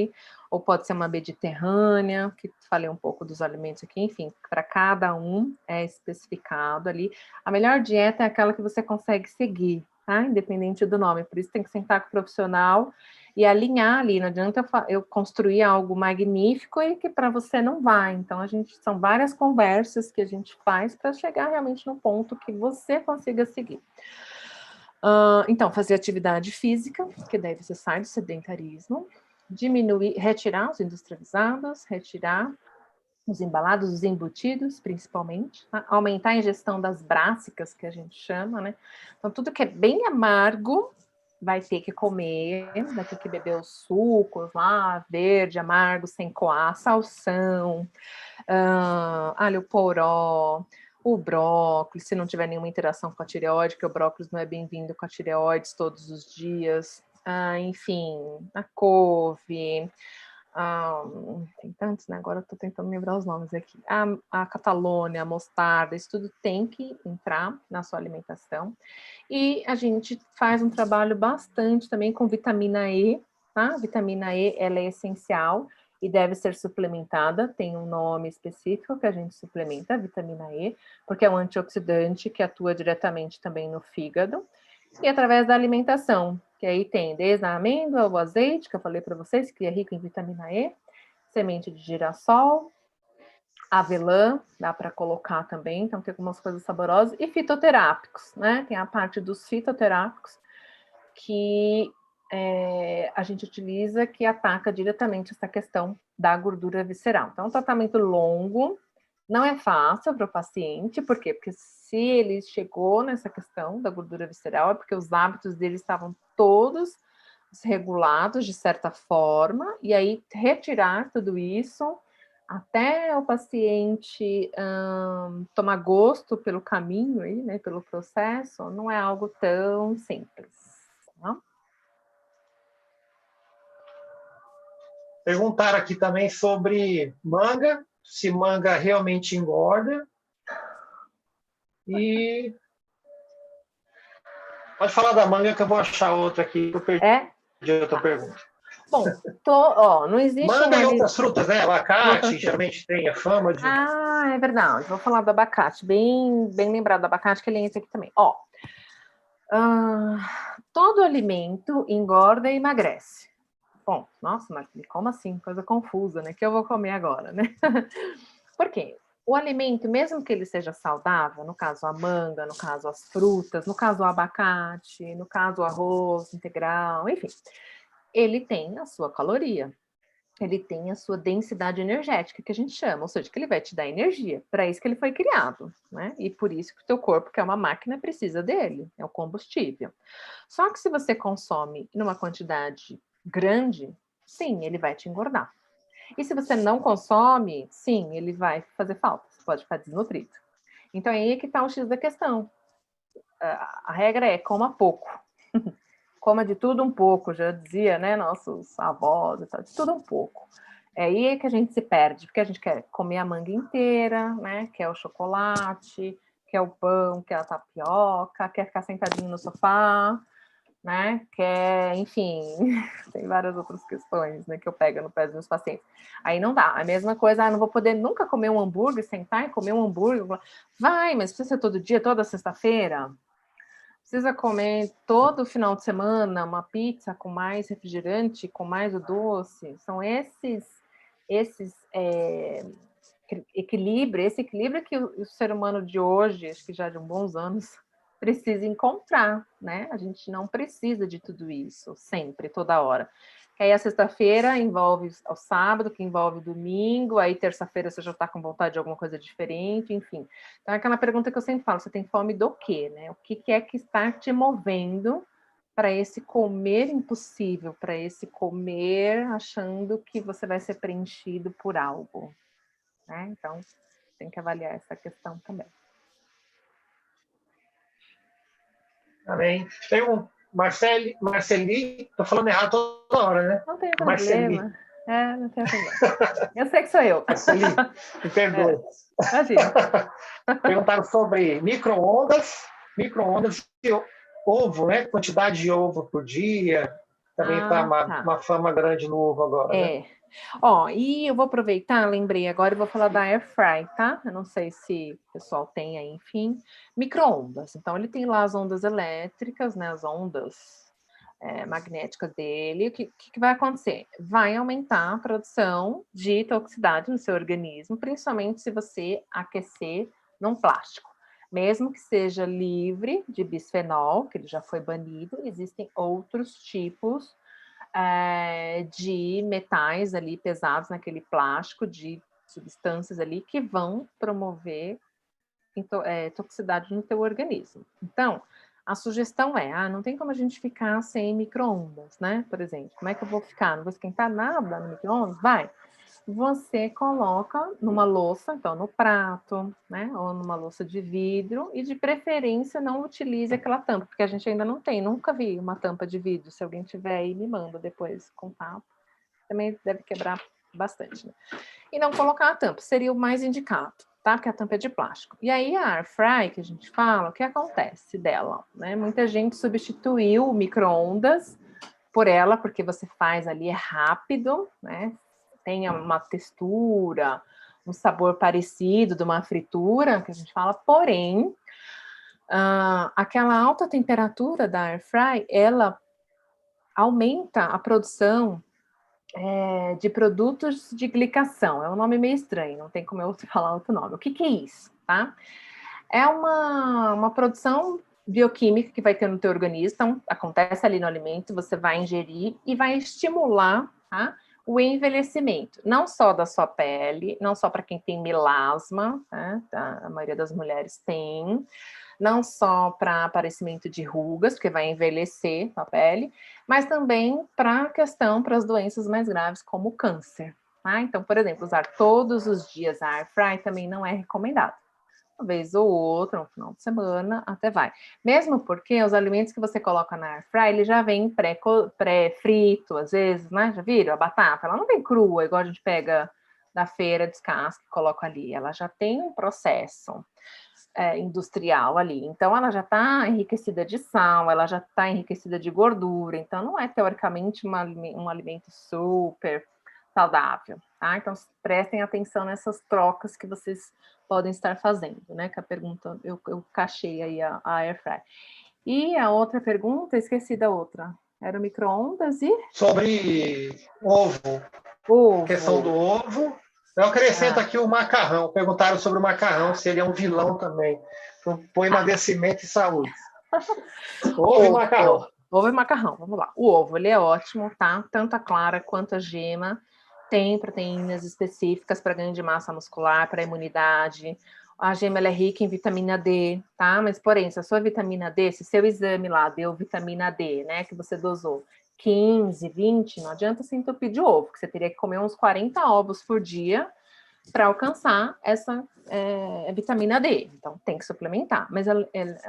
ou pode ser uma mediterrânea, que falei um pouco dos alimentos aqui, enfim, para cada um é especificado ali. A melhor dieta é aquela que você consegue seguir, tá? Independente do nome. Por isso tem que sentar com o profissional e alinhar ali. Não adianta eu construir algo magnífico e que para você não vai. Então, são várias conversas que a gente faz para chegar realmente no ponto que você consiga seguir. Então, fazer atividade física, que daí você sai do sedentarismo, retirar os industrializados, retirar os embalados, os embutidos, principalmente, tá? Aumentar a ingestão das brássicas, que a gente chama, né? Então, tudo que é bem amargo, vai ter que comer, vai ter que beber os sucos lá, verde, amargo, sem coar, salsão, alho poró, o brócolis, se não tiver nenhuma interação com a tireoide, que o brócolis não é bem-vindo com a tireoide todos os dias, enfim, a couve, tem tantos, né? Agora eu estou tentando lembrar os nomes aqui. A catalônia, a mostarda, isso tudo tem que entrar na sua alimentação. E a gente faz um trabalho bastante também com vitamina E, tá? A vitamina E, ela é essencial e deve ser suplementada, tem um nome específico que a gente suplementa, a vitamina E, porque é um antioxidante que atua diretamente também no fígado, e através da alimentação, que aí tem desde a amêndoa, o azeite, que eu falei para vocês, que é rico em vitamina E, semente de girassol, avelã, dá para colocar também, então tem algumas coisas saborosas, e fitoterápicos, né? Tem a parte dos fitoterápicos, que a gente utiliza, que ataca diretamente essa questão da gordura visceral. Então, é um tratamento longo, não é fácil para o paciente, por quê? Porque se ele chegou nessa questão da gordura visceral, é porque os hábitos dele estavam todos desregulados, de certa forma, e aí retirar tudo isso, até o paciente tomar gosto pelo caminho, aí, né, pelo processo, não é algo tão simples, não? Perguntaram aqui também sobre manga, se manga realmente engorda. E pode falar da manga que eu vou achar outra aqui, que eu perdi outra pergunta. Bom, não existe... Manga e outras frutas, né? Abacate, geralmente tem a fama de... é verdade. Vou falar do abacate. Bem lembrado do abacate, que ele entra aqui também. Todo alimento engorda e emagrece. Bom, nossa, mas como assim? Coisa confusa, né? Que eu vou comer agora, né? Por quê? O alimento, mesmo que ele seja saudável, no caso a manga, no caso as frutas, no caso o abacate, no caso o arroz integral, enfim, ele tem a sua caloria, ele tem a sua densidade energética, que a gente chama, ou seja, que ele vai te dar energia, para isso que ele foi criado, né? E por isso que o teu corpo, que é uma máquina, precisa dele, é o combustível. Só que se você consome numa quantidade grande, sim, ele vai te engordar. E se você não consome, sim, ele vai fazer falta, você pode ficar desnutrido. Então, aí é que está o X da questão. A regra é coma pouco. Coma de tudo um pouco, já dizia, né, nossos avós e tal, de tudo um pouco. É aí que a gente se perde, porque a gente quer comer a manga inteira, né, quer o chocolate, quer o pão, quer a tapioca, quer ficar sentadinho no sofá, né, enfim, tem várias outras questões, né, que eu pego no pé dos meus pacientes. Aí não dá, a mesma coisa, não vou poder nunca comer um hambúrguer, sentar e comer um hambúrguer. Vai, mas precisa ser todo dia, toda sexta-feira? Precisa comer todo final de semana uma pizza com mais refrigerante, com mais o doce? São esse equilíbrio que o ser humano de hoje, acho que já de uns bons anos, precisa encontrar, né? A gente não precisa de tudo isso sempre, toda hora. Que aí a sexta-feira envolve o sábado, que envolve o domingo, aí terça-feira você já está com vontade de alguma coisa diferente, enfim. Então é aquela pergunta que eu sempre falo, você tem fome do quê, né? O que é que está te movendo para esse comer impossível, para esse comer achando que você vai ser preenchido por algo, né? Então, tem que avaliar essa questão também. Amém. Tem um Marceli, estou falando errado toda hora, né? Não tem problema. Não tem problema. Eu sei que sou eu. Marceli, me perdoe. Imagina. Perguntaram sobre micro-ondas e ovo, né? Quantidade de ovo por dia. Também está uma fama grande no ovo agora, né? Ó, e eu vou aproveitar, lembrei agora, eu vou falar da Air Fry, tá? Eu não sei se o pessoal tem aí, enfim, micro-ondas. Então, ele tem lá as ondas elétricas, né? As ondas magnéticas dele. O que vai acontecer? Vai aumentar a produção de toxicidade no seu organismo, principalmente se você aquecer num plástico. Mesmo que seja livre de bisfenol, que ele já foi banido, existem outros tipos de metais ali pesados naquele plástico, de substâncias ali que vão promover toxicidade no teu organismo. Então, a sugestão não tem como a gente ficar sem micro-ondas, né? Por exemplo, como é que eu vou ficar? Não vou esquentar nada no micro-ondas? Vai! Você coloca numa louça, então no prato, né? Ou numa louça de vidro, e de preferência não utilize aquela tampa, porque a gente ainda não tem, nunca vi uma tampa de vidro. Se alguém tiver aí, me manda depois contato. Também deve quebrar bastante, né? E não colocar a tampa, seria o mais indicado, tá? Porque a tampa é de plástico. E aí a air fry, que a gente fala, o que acontece dela, né? Muita gente substituiu o micro-ondas por ela, porque você faz ali, é rápido, né? Tem uma textura, um sabor parecido de uma fritura, que a gente fala, porém, aquela alta temperatura da air fry, ela aumenta a produção de produtos de glicação. É um nome meio estranho, não tem como eu falar outro nome. O que é isso, tá? É uma produção bioquímica que vai ter no teu organismo, então acontece ali no alimento, você vai ingerir e vai estimular, tá? O envelhecimento, não só da sua pele, não só para quem tem melasma, né? A maioria das mulheres tem, não só para aparecimento de rugas, porque vai envelhecer a pele, mas também para as doenças mais graves, como o câncer. Tá? Então, por exemplo, usar todos os dias a air fry também não é recomendado. Uma vez ou outra, no final de semana, até vai. Mesmo porque os alimentos que você coloca na air fry, ele já vem pré-frito, às vezes, né? Já viram? A batata, ela não vem crua, igual a gente pega da feira, descasca e coloca ali. Ela já tem um processo industrial ali. Então, ela já está enriquecida de sal, ela já está enriquecida de gordura. Então, não é, teoricamente, um alimento super saudável, tá? Então, prestem atenção nessas trocas que vocês podem estar fazendo, né? Que a pergunta, eu cachei aí a air fry. E a outra pergunta, esqueci da outra. Era o micro-ondas e... Sobre ovo. Questão do ovo. Eu acrescento aqui o macarrão. Perguntaram sobre o macarrão, se ele é um vilão também. Então, põe emagrecimento e saúde. Ovo e macarrão. Ovo e macarrão, vamos lá. O ovo, ele é ótimo, tá? Tanto a clara quanto a gema. Tem proteínas específicas para ganho de massa muscular, para imunidade. A gema ela é rica em vitamina D, tá? Mas, porém, se a sua vitamina D, se seu exame lá deu vitamina D, né, que você dosou 15, 20, não adianta se entupir de ovo, que você teria que comer uns 40 ovos por dia para alcançar essa vitamina D. Então, tem que suplementar. Mas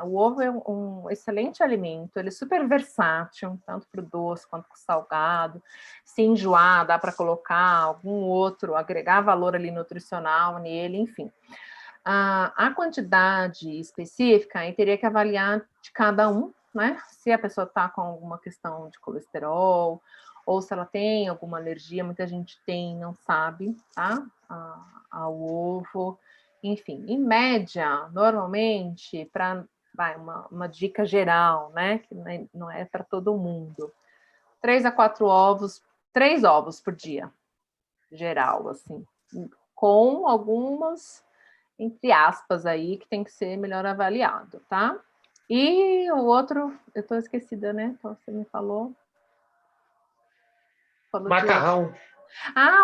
o ovo é um excelente alimento, ele é super versátil, tanto para o doce quanto para o salgado. Se enjoar, dá para colocar algum outro, agregar valor ali nutricional nele, enfim. A quantidade específica, aí teria que avaliar de cada um, né? Se a pessoa está com alguma questão de colesterol, ou se ela tem alguma alergia, muita gente tem, não sabe, tá? Ao ovo, enfim. Em média, normalmente, para uma dica geral, né? Que não é para todo mundo. 3 a 4 ovos, 3 ovos por dia, geral, assim. Com algumas, entre aspas, aí, que tem que ser melhor avaliado, tá? E o outro, eu tô esquecida, né? Então, você me falou. Macarrão.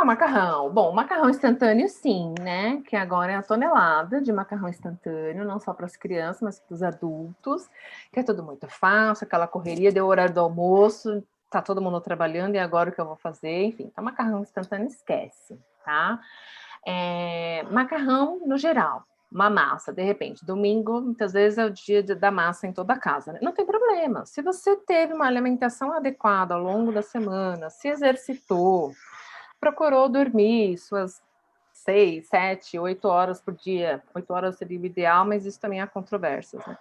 O macarrão. Bom, o macarrão instantâneo, sim, né? Que agora é a tonelada de macarrão instantâneo, não só para as crianças, mas para os adultos, que é tudo muito fácil, aquela correria, deu o horário do almoço, tá todo mundo trabalhando, e agora o que eu vou fazer? Enfim, então macarrão instantâneo esquece, tá? Macarrão no geral. Uma massa, de repente, domingo, muitas vezes é o dia da massa em toda a casa, né? Não tem problema. Se você teve uma alimentação adequada ao longo da semana, se exercitou, procurou dormir suas 6, 7, 8 horas por dia, 8 horas seria o ideal, mas isso também há controvérsias, né?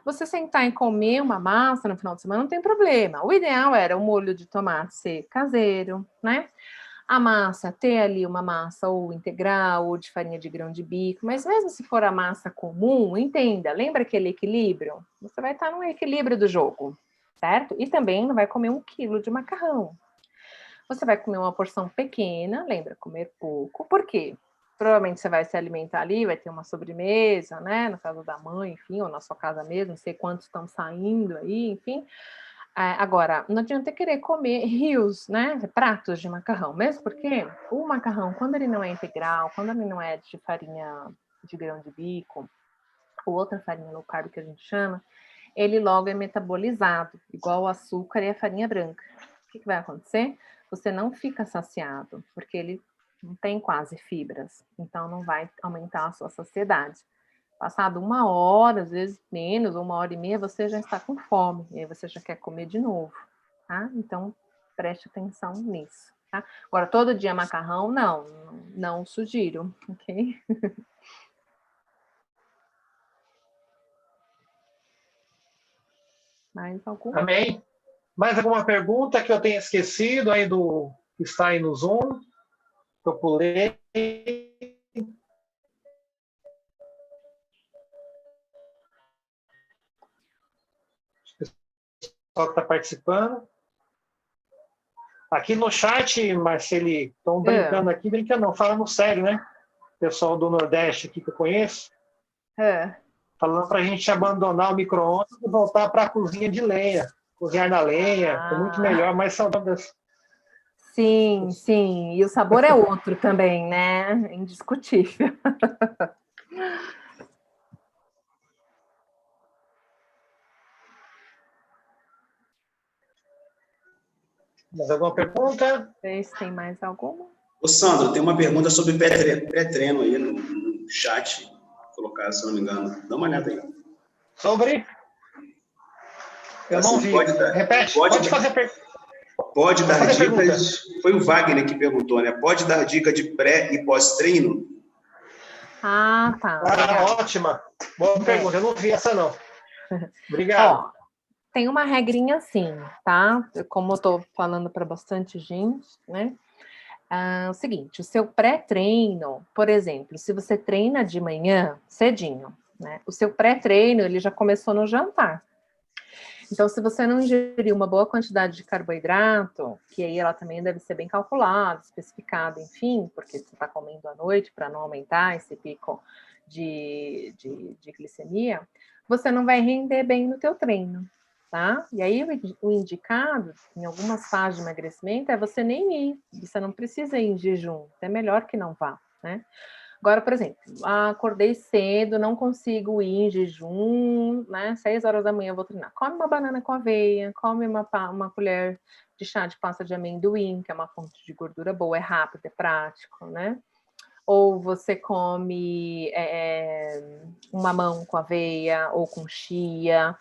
Você sentar e comer uma massa no final de semana não tem problema. O ideal era um molho de tomate ser caseiro, né? A massa, ter ali uma massa ou integral ou de farinha de grão de bico, mas mesmo se for a massa comum, entenda, lembra aquele equilíbrio? Você vai estar no equilíbrio do jogo, certo? E também não vai comer 1 quilo de macarrão. Você vai comer uma porção pequena, lembra, comer pouco, por quê? Provavelmente você vai se alimentar ali, vai ter uma sobremesa, né? Na casa da mãe, enfim, ou na sua casa mesmo, não sei quantos estão saindo aí, enfim. Agora, não adianta querer comer rios, né? Pratos de macarrão, mesmo porque o macarrão, quando ele não é integral, quando ele não é de farinha de grão de bico, ou outra farinha low carb que a gente chama, ele logo é metabolizado, igual o açúcar e a farinha branca. O que vai acontecer? Você não fica saciado, porque ele não tem quase fibras, então não vai aumentar a sua saciedade. Passado 1 hora, às vezes menos, ou 1h30, você já está com fome, e aí você já quer comer de novo, tá? Então, preste atenção nisso, tá? Agora, todo dia macarrão, não sugiro, ok? Mais alguma? Amém. Mais alguma pergunta que eu tenha esquecido aí do que está aí no Zoom? Que eu pulei. O pessoal que está participando. Aqui no chat, Marceli, estão brincando aqui, brincando não, falando sério, né? Pessoal do Nordeste aqui que eu conheço. Falando para a gente abandonar o micro-ondas e voltar para a cozinha de lenha. Cozinhar na lenha, é muito melhor, mais saudável. Sim, sim. E o sabor é outro também, né? Indiscutível. Mais alguma pergunta? Tem mais alguma? Ô, Sandro, tem uma pergunta sobre pré-treino aí no chat, colocar, se eu não me engano. Dá uma olhada aí. Sobre? Eu não vi. Repete, pode fazer a pergunta. Pode dar dicas. Foi o Wagner que perguntou, né? Pode dar dica de pré e pós-treino? Ah, tá. Legal. Ótima. Boa pergunta. Eu não vi essa, não. Obrigado. Ó, tem uma regrinha assim, tá? Como eu tô falando para bastante gente, né? O seguinte, o seu pré-treino, por exemplo, se você treina de manhã, cedinho, né? O seu pré-treino, ele já começou no jantar. Então, se você não ingerir uma boa quantidade de carboidrato, que aí ela também deve ser bem calculada, especificada, enfim, porque você está comendo à noite para não aumentar esse pico de glicemia, você não vai render bem no teu treino, tá? E aí, o indicado, em algumas fases de emagrecimento, é você nem ir, você não precisa ir em jejum, é melhor que não vá, né? Agora, por exemplo, acordei cedo, não consigo ir em jejum, né? 6 horas da manhã eu vou treinar. Come uma banana com aveia, come uma colher de chá de pasta de amendoim, que é uma fonte de gordura boa, é rápido, é prático, né? Ou você come um mamão com aveia, ou com chia,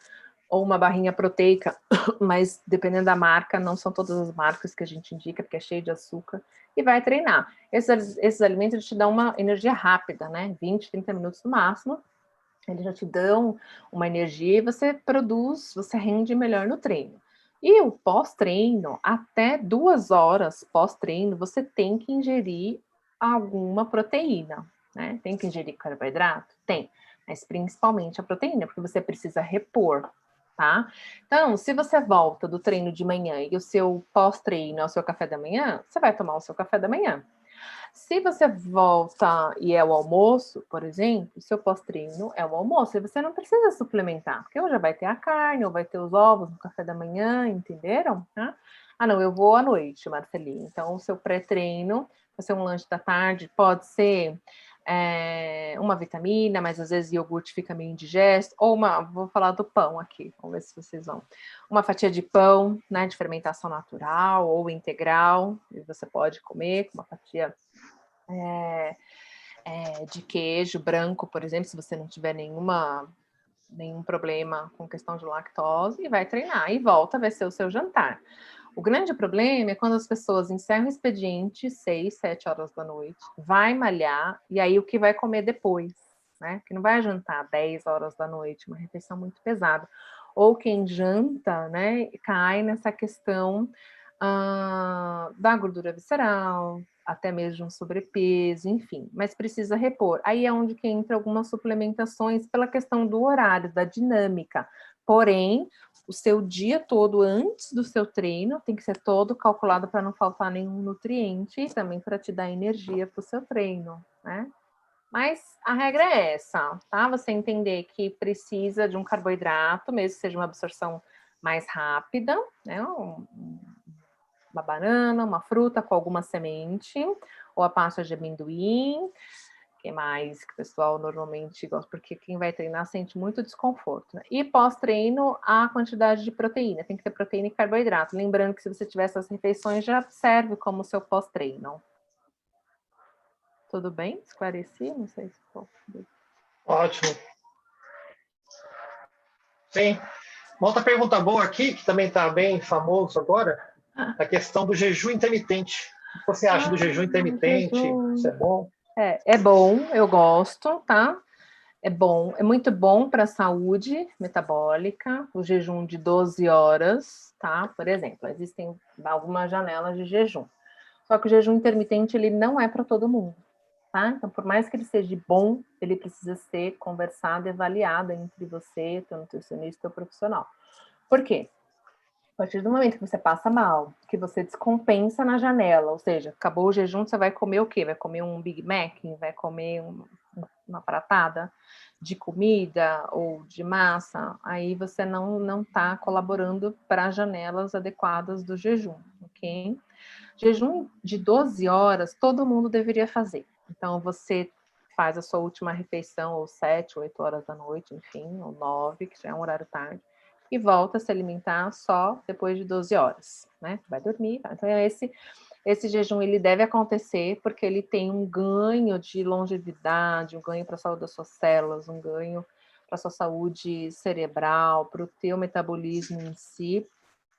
ou uma barrinha proteica, mas dependendo da marca, não são todas as marcas que a gente indica, porque é cheio de açúcar, e vai treinar. Esses alimentos te dão uma energia rápida, né? 20, 30 minutos no máximo, eles já te dão uma energia e você produz, você rende melhor no treino. E o pós-treino, até 2 horas pós-treino, você tem que ingerir alguma proteína, né? Tem que ingerir carboidrato? Tem, mas principalmente a proteína, porque você precisa repor, tá? Então, se você volta do treino de manhã e o seu pós-treino é o seu café da manhã, você vai tomar o seu café da manhã. Se você volta e é o almoço, por exemplo, o seu pós-treino é o almoço, e você não precisa suplementar, porque ou já vai ter a carne, ou vai ter os ovos no café da manhã, entenderam? Ah, não, eu vou à noite, Marcelinha. Então, o seu pré-treino vai ser um lanche da tarde, pode ser uma vitamina, mas às vezes iogurte fica meio indigesto, ou vou falar do pão aqui, vamos ver se vocês vão. Uma fatia de pão, né, de fermentação natural ou integral, e você pode comer com uma fatia de queijo branco, por exemplo, se você não tiver nenhum problema com questão de lactose, e vai treinar, e volta, vai ser o seu jantar. O grande problema é quando as pessoas encerram o expediente 6, 7 horas da noite, vai malhar, e aí o que vai comer depois, né? Que não vai jantar 10 horas da noite, uma refeição muito pesada. Ou quem janta, né, cai nessa questão da gordura visceral, até mesmo um sobrepeso, enfim, mas precisa repor. Aí é onde que entra algumas suplementações pela questão do horário, da dinâmica. Porém, o seu dia todo antes do seu treino tem que ser todo calculado para não faltar nenhum nutriente e também para te dar energia para o seu treino, né? Mas a regra é essa, tá? Você entender que precisa de um carboidrato, mesmo que seja uma absorção mais rápida, né? Uma banana, uma fruta com alguma semente, ou a pasta de amendoim, que mais que o pessoal normalmente gosta, porque quem vai treinar sente muito desconforto, né? E pós-treino, a quantidade de proteína, tem que ter proteína e carboidrato. Lembrando que se você tiver essas refeições, já serve como seu pós-treino. Tudo bem? Esclareci? Não sei se ficou. Ótimo. Sim. Uma outra pergunta boa aqui, que também está bem famoso agora, a questão do jejum intermitente. O que você acha do jejum intermitente? Jejum. Isso é bom? É bom, eu gosto, tá? É bom, é muito bom para a saúde metabólica, o jejum de 12 horas, tá? Por exemplo, existem algumas janelas de jejum. Só que o jejum intermitente, ele não é para todo mundo, tá? Então, por mais que ele seja bom, ele precisa ser conversado e avaliado entre você, teu nutricionista e teu profissional. Por quê? A partir do momento que você passa mal, que você descompensa na janela, ou seja, acabou o jejum, você vai comer o quê? Vai comer um Big Mac? Vai comer uma pratada de comida ou de massa? Aí você não está colaborando para as janelas adequadas do jejum, ok? Jejum de 12 horas, todo mundo deveria fazer. Então, você faz a sua última refeição, ou 7, 8 horas da noite, enfim, ou 9, que já é um horário tarde, e volta a se alimentar só depois de 12 horas, né? Vai dormir. Tá? Então, esse jejum, ele deve acontecer porque ele tem um ganho de longevidade, um ganho para a saúde das suas células, um ganho para a sua saúde cerebral, para o teu metabolismo em si,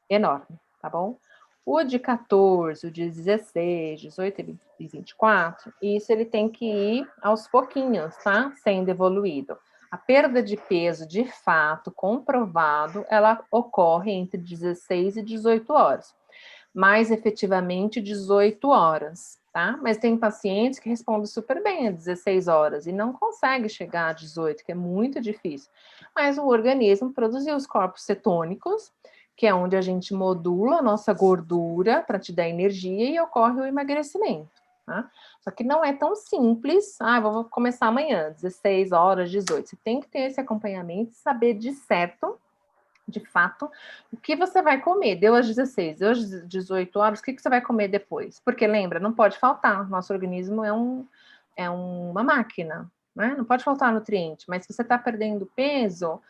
enorme, tá bom? O de 14, o de 16, 18 e 24, isso ele tem que ir aos pouquinhos, tá? Sendo evoluído. A perda de peso, de fato, comprovado, ela ocorre entre 16 e 18 horas. Mais efetivamente, 18 horas, tá? Mas tem pacientes que respondem super bem a 16 horas e não consegue chegar a 18, que é muito difícil. Mas o organismo produziu os corpos cetônicos, que é onde a gente modula a nossa gordura para te dar energia e ocorre o emagrecimento. Tá? Só que não é tão simples, vou começar amanhã, 16 horas, 18. Você tem que ter esse acompanhamento, saber de certo, de fato, o que você vai comer. Deu às 16, deu às 18 horas, o que você vai comer depois? Porque lembra, não pode faltar, nosso organismo é uma máquina, né? Não pode faltar nutriente, mas se você está perdendo peso,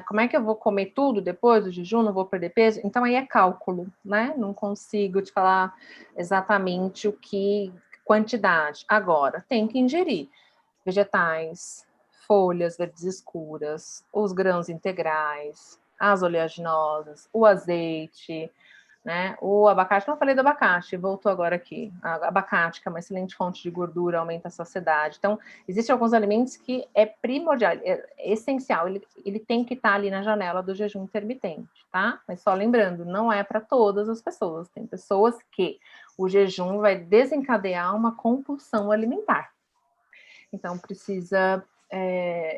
como é que eu vou comer tudo depois do jejum? Não vou perder peso? Então aí é cálculo, né? Não consigo te falar exatamente o que quantidade. Agora, tem que ingerir vegetais, folhas verdes escuras, os grãos integrais, as oleaginosas, o azeite, né? O abacate, não falei do abacate, voltou agora aqui. A abacate, que é uma excelente fonte de gordura, aumenta a saciedade. Então, existem alguns alimentos que é primordial, é essencial, ele tem que estar ali na janela do jejum intermitente, tá? Mas só lembrando, não é para todas as pessoas. Tem pessoas que o jejum vai desencadear uma compulsão alimentar. Então, precisa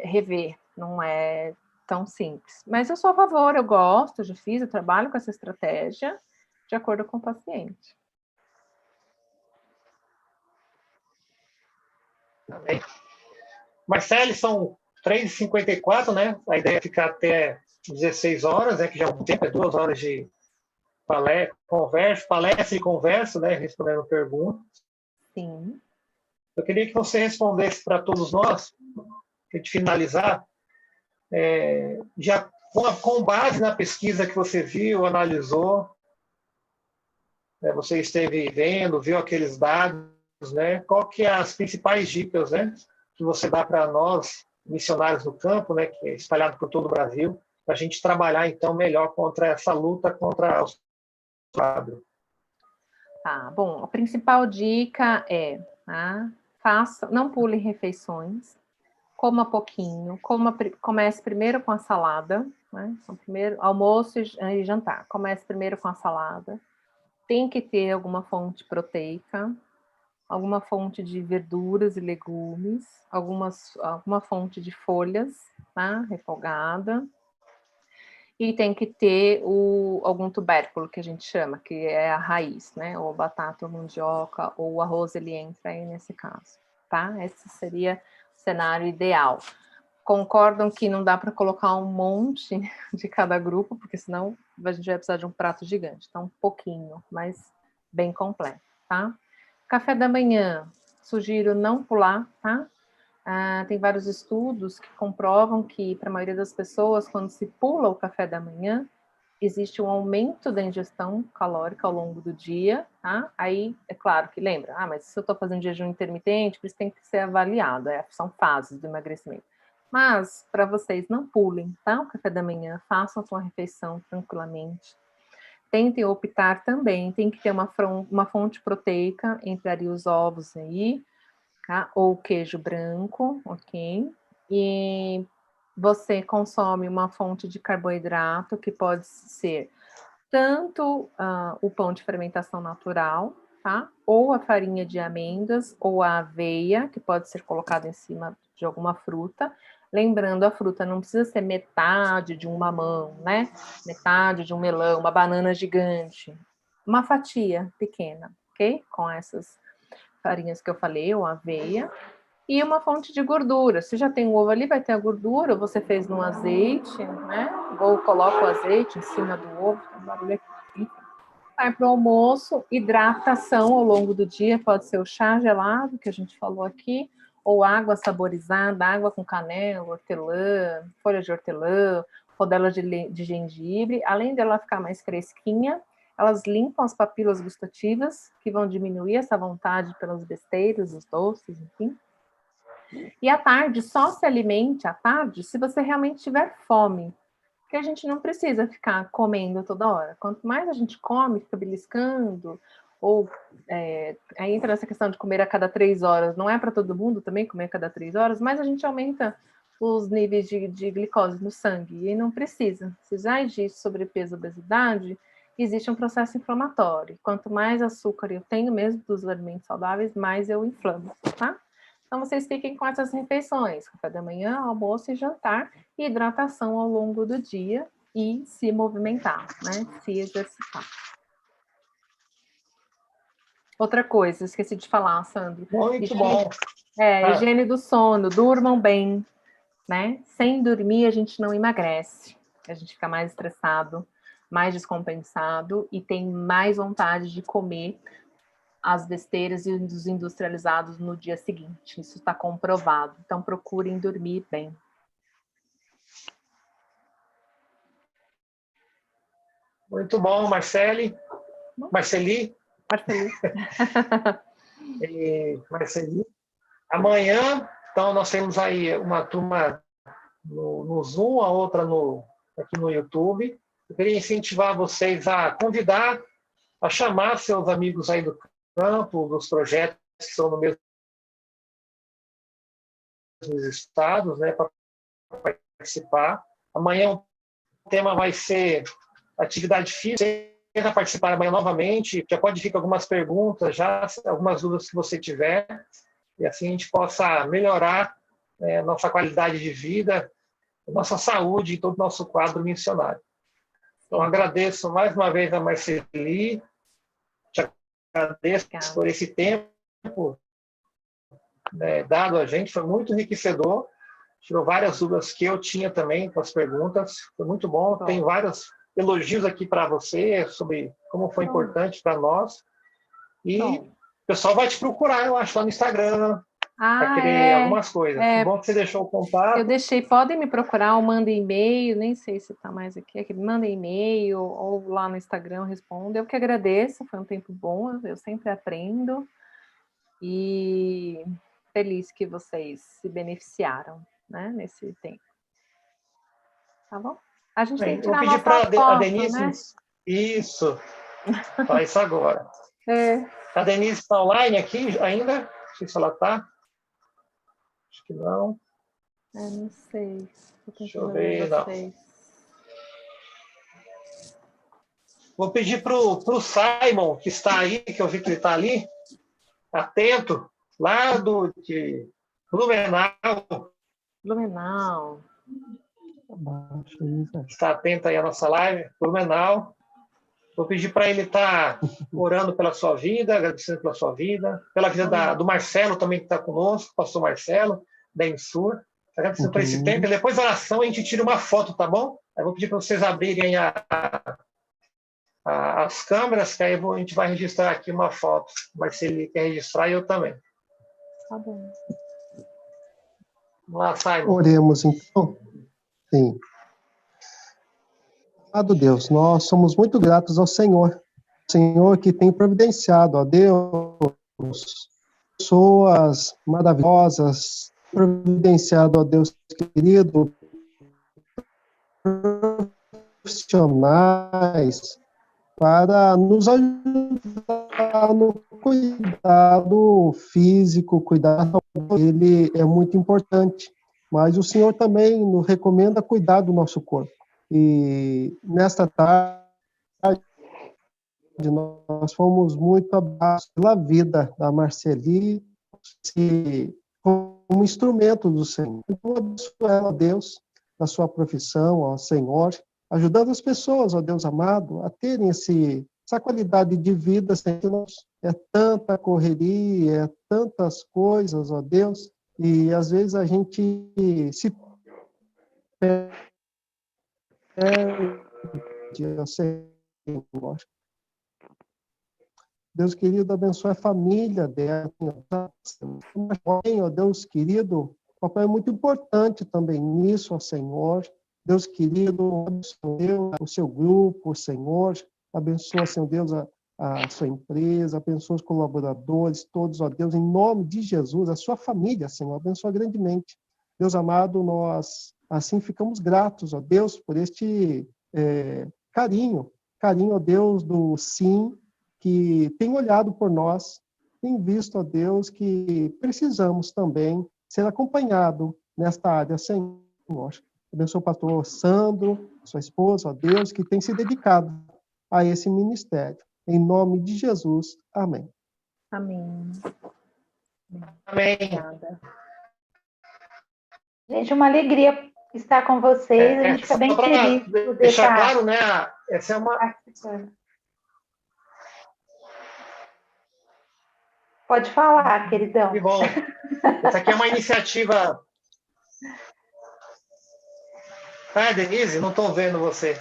rever, não é tão simples. Mas eu sou a favor, eu gosto, já fiz, eu trabalho com essa estratégia de acordo com o paciente. Amém. Marcele, são 3h54, né? A ideia é ficar até 16 horas, né? Que já é um tempo, é 2 horas de palestra e conversa, né? Respondendo perguntas. Sim. Eu queria que você respondesse para todos nós, para a gente finalizar, já com base na pesquisa que você viu, analisou, você esteve vendo, viu aqueles dados, né? Qual que é as principais dicas, né, que você dá para nós, missionários no campo, né, que é espalhado por todo o Brasil, para a gente trabalhar, então, melhor contra essa luta contra o quadro? Tá, bom, a principal dica é, não pule refeições, coma pouquinho, comece primeiro com a salada, né? Então, primeiro, almoço e jantar, comece primeiro com a salada, tem que ter alguma fonte proteica, alguma fonte de verduras e legumes, alguma fonte de folhas, tá? Refogada. E tem que ter algum tubérculo, que a gente chama, que é a raiz, né? Ou batata, ou mandioca, ou o arroz, ele entra aí nesse caso, tá? Esse seria o cenário ideal. Concordam que não dá para colocar um monte de cada grupo, porque senão a gente vai precisar de um prato gigante. Então, um pouquinho, mas bem completo, tá? Café da manhã, sugiro não pular, tá? Tem vários estudos que comprovam que, para a maioria das pessoas, quando se pula o café da manhã, existe um aumento da ingestão calórica ao longo do dia, tá? Aí, é claro que lembra, mas se eu estou fazendo jejum intermitente, por isso tem que ser avaliado, são fases do emagrecimento. Mas, para vocês, não pulem, tá? O café da manhã, façam a sua refeição tranquilamente. Tentem optar também, tem que ter uma fonte proteica, entre os ovos aí, tá? Ou queijo branco, ok? E você consome uma fonte de carboidrato, que pode ser tanto o pão de fermentação natural, tá? Ou a farinha de amêndoas, ou a aveia, que pode ser colocada em cima de alguma fruta. Lembrando, a fruta não precisa ser metade de um mamão, né? Metade de um melão, uma banana gigante. Uma fatia pequena, ok? Com essas farinhas que eu falei, ou aveia. E uma fonte de gordura. Se já tem o ovo ali, vai ter a gordura, você fez no azeite, né? Ou coloca o azeite em cima do ovo, tem um barulho aqui. Vai para o almoço, hidratação ao longo do dia, pode ser o chá gelado, que a gente falou aqui, ou água saborizada, água com canela, hortelã, folha de hortelã, rodela de gengibre. Além dela ficar mais fresquinha, elas limpam as papilas gustativas, que vão diminuir essa vontade pelas besteiras, os doces, enfim. E à tarde, só se alimente à tarde se você realmente tiver fome. Porque a gente não precisa ficar comendo toda hora. Quanto mais a gente come, fica beliscando, ou aí entra nessa questão de comer a cada 3 horas. Não é para todo mundo também comer a cada 3 horas, mas a gente aumenta os níveis de glicose no sangue. E não precisa. Se já existe sobrepeso, obesidade, existe um processo inflamatório. Quanto mais açúcar eu tenho mesmo dos alimentos saudáveis, mais eu inflamo, tá? Então, vocês fiquem com essas refeições, café da manhã, almoço e jantar, e hidratação ao longo do dia e se movimentar, né? Se exercitar. Outra coisa, esqueci de falar, Sandro. Muito bom. Higiene do sono, durmam bem, né? Sem dormir, a gente não emagrece. A gente fica mais estressado, mais descompensado e tem mais vontade de comer as besteiras e os industrializados no dia seguinte. Isso está comprovado. Então, procurem dormir bem. Muito bom, Marceli. Marceli. Marceli. Amanhã, então, nós temos aí uma turma no Zoom, a outra aqui no YouTube. Eu queria incentivar vocês a convidar, a chamar seus amigos aí do campo, dos projetos que são no mesmo estados, né, para participar. Amanhã o tema vai ser atividade física. Tenta participar amanhã novamente, já pode ficar algumas perguntas, já algumas dúvidas que você tiver, e assim a gente possa melhorar nossa qualidade de vida, nossa saúde e todo o nosso quadro missionário. Então, agradeço mais uma vez a Marceli, te agradeço por esse tempo dado a gente, foi muito enriquecedor, tirou várias dúvidas que eu tinha também com as perguntas, foi muito bom, tem vários elogios aqui para você sobre como foi importante para nós, e o pessoal vai te procurar, eu acho, lá no Instagram, para querer algumas coisas. Bom que você deixou o contato. Eu deixei, podem me procurar ou mandem e-mail, nem sei se está mais aqui, mandem e-mail ou lá no Instagram eu respondo. Eu que agradeço, foi um tempo bom, eu sempre aprendo e feliz que vocês se beneficiaram, né, nesse tempo. Tá bom? A gente tem que tirar pedir para a Denise, né? Isso, faz isso agora. A Denise está online aqui ainda? Não sei se ela está. Acho que não. Não sei. Deixa eu ver, não. Vou pedir para o Simon, que está aí, que eu vi que ele está ali, atento, lá de Blumenau. Blumenau. Está atento aí à nossa live, Blumenau. Vou pedir para ele estar orando pela sua vida, agradecendo pela sua vida, pela vida do Marcelo também, que está conosco, o pastor Marcelo, da Ensur. Agradecendo por esse tempo. E depois da oração a gente tira uma foto, tá bom? Eu vou pedir para vocês abrirem as câmeras, que aí a gente vai registrar aqui uma foto. Mas se ele quer registrar, eu também. Tá bom. Vamos lá, Simon. Oremos, então. Sim. Amado Deus, nós somos muito gratos ao Senhor. Senhor que tem providenciado, ó Deus, pessoas maravilhosas, providenciado, ó Deus querido, profissionais, para nos ajudar no cuidado físico, cuidado, ele é muito importante, mas o Senhor também nos recomenda cuidar do nosso corpo. E nesta tarde, nós fomos muito abraçados pela vida da Marceli, como instrumento do Senhor. Então, abençoe ela, Deus, na sua profissão, ó Senhor, ajudando as pessoas, ó Deus amado, a terem essa qualidade de vida. É tanta correria, é tantas coisas, ó Deus, e às vezes a gente se perde, ó Senhor. Deus querido, abençoe a família dela. Ó Deus querido, o papai é muito importante também nisso, ó Senhor. Deus querido, abençoe o seu grupo, Senhor. Abençoa, Senhor Deus, a sua empresa, abençoa os colaboradores, todos, ó Deus, em nome de Jesus, a sua família, Senhor, abençoa grandemente. Deus amado, nós assim ficamos gratos, ó Deus, por este carinho, ó Deus, do sim, que tem olhado por nós, tem visto, ó Deus, que precisamos também ser acompanhado nesta área, Senhor. Abençoa o pastor Sandro, sua esposa, ó Deus, que tem se dedicado a esse ministério. Em nome de Jesus, amém. Amém. Amém. Obrigada. Gente, uma alegria estar com vocês. A gente fica bem feliz por poder deixar estar claro, né? Essa é uma... participando. Pode falar, queridão. Que bom. Essa aqui é uma iniciativa... Denise, não estou vendo você.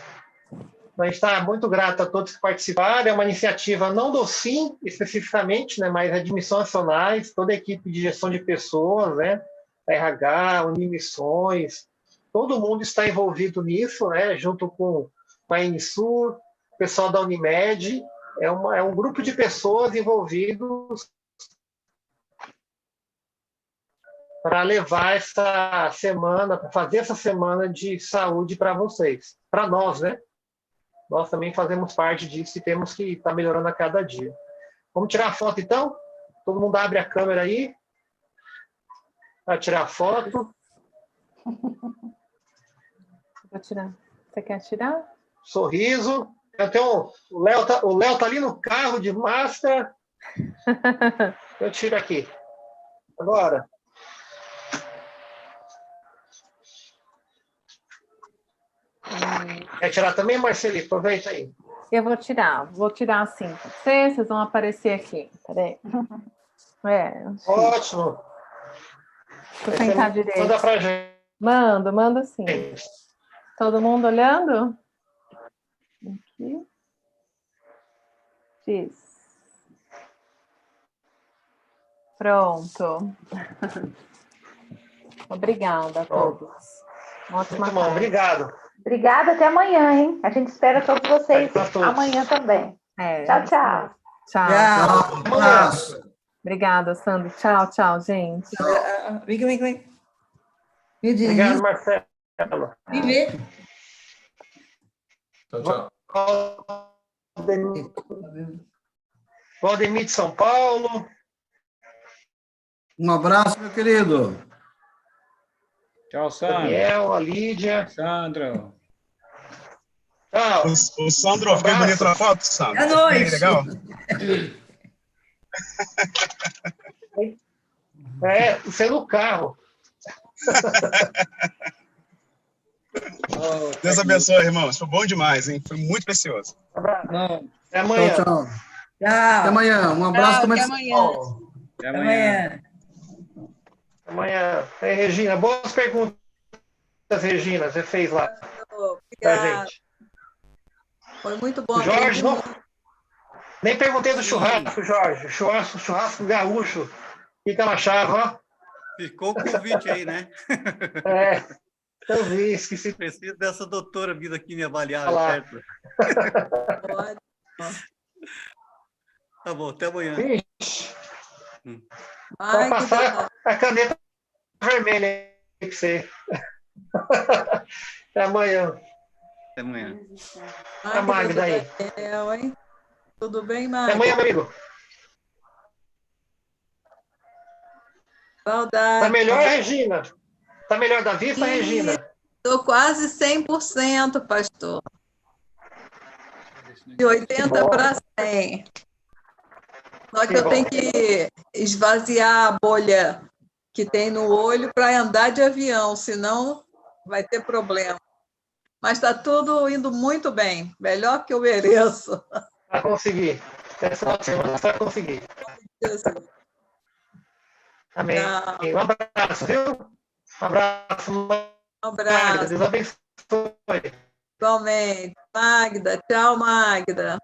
A gente está muito grato a todos que participaram. É uma iniciativa não do SIM, especificamente, né, mas de missões nacionais, toda a equipe de gestão de pessoas, né, RH, Unimissões, todo mundo está envolvido nisso, né, junto com a Ensur, o pessoal da Unimed. É um grupo de pessoas envolvidos para levar essa semana, para fazer essa semana de saúde para vocês, para nós, né? Nós também fazemos parte disso e temos que estar melhorando a cada dia. Vamos tirar a foto, então? Todo mundo abre a câmera aí para tirar a foto. Vou tirar. Você quer tirar? Sorriso. O Léo tá ali no carro de máscara. Eu tiro aqui. Agora. Quer tirar também, Marceli? Aproveita aí. Eu vou tirar assim. Vocês vão aparecer aqui. Peraí. Ótimo. Deixa eu sentar direito. Manda pra gente. Manda sim. Todo mundo olhando? Aqui. Isso. Pronto. Obrigada a todos. Ótima Muito bom, obrigado. Obrigada, até amanhã, hein? A gente espera todos vocês amanhã também. Tchau, tchau. Tchau. Um abraço. Obrigada, Sandro. Tchau, gente. Vem. Obrigado, Marcelo. Vem ver. Tchau. Valdemir de São Paulo. Um abraço, meu querido. Tchau, Sandro. Daniel, a Lídia. Sandro. Tchau. O Sandro, fiquei bonito na foto, Sandro? É nóis. Legal? Você no carro. Deus abençoe, irmãos. Foi bom demais, hein? Foi muito precioso. Até amanhã. Tchau, tchau. Tchau. Até amanhã. Um abraço. Tchau, Como é até que amanhã. Até amanhã. Amanhã. Regina, boas perguntas, Regina, você fez lá pra Obrigada. gente. Foi muito bom. Jorge, não... nem perguntei do churrasco, Jorge. Churrasco gaúcho. Fica na chave, ó. Ficou o convite aí, né? Eu vi, esqueci. Preciso dessa doutora vindo aqui me avaliar, certo? Tá bom, até amanhã. Vai passar a caneta vermelha aí pra você. Até amanhã. Até amanhã. A Magda aí. Tudo bem, Magda? Até amanhã, meu amigo. Saudade. Tá melhor, Regina? Tá melhor da vista, Regina? Estou quase 100%, pastor. De 80 para 100. Só que eu tenho que esvaziar a bolha que tem no olho para andar de avião, senão vai ter problema. Mas está tudo indo muito bem, melhor que eu mereço. Vai conseguir. Essa semana você vai conseguir. Amém. Um abraço, viu? Um abraço. Um abraço. Deus abençoe. Igualmente. Magda. Tchau, Magda.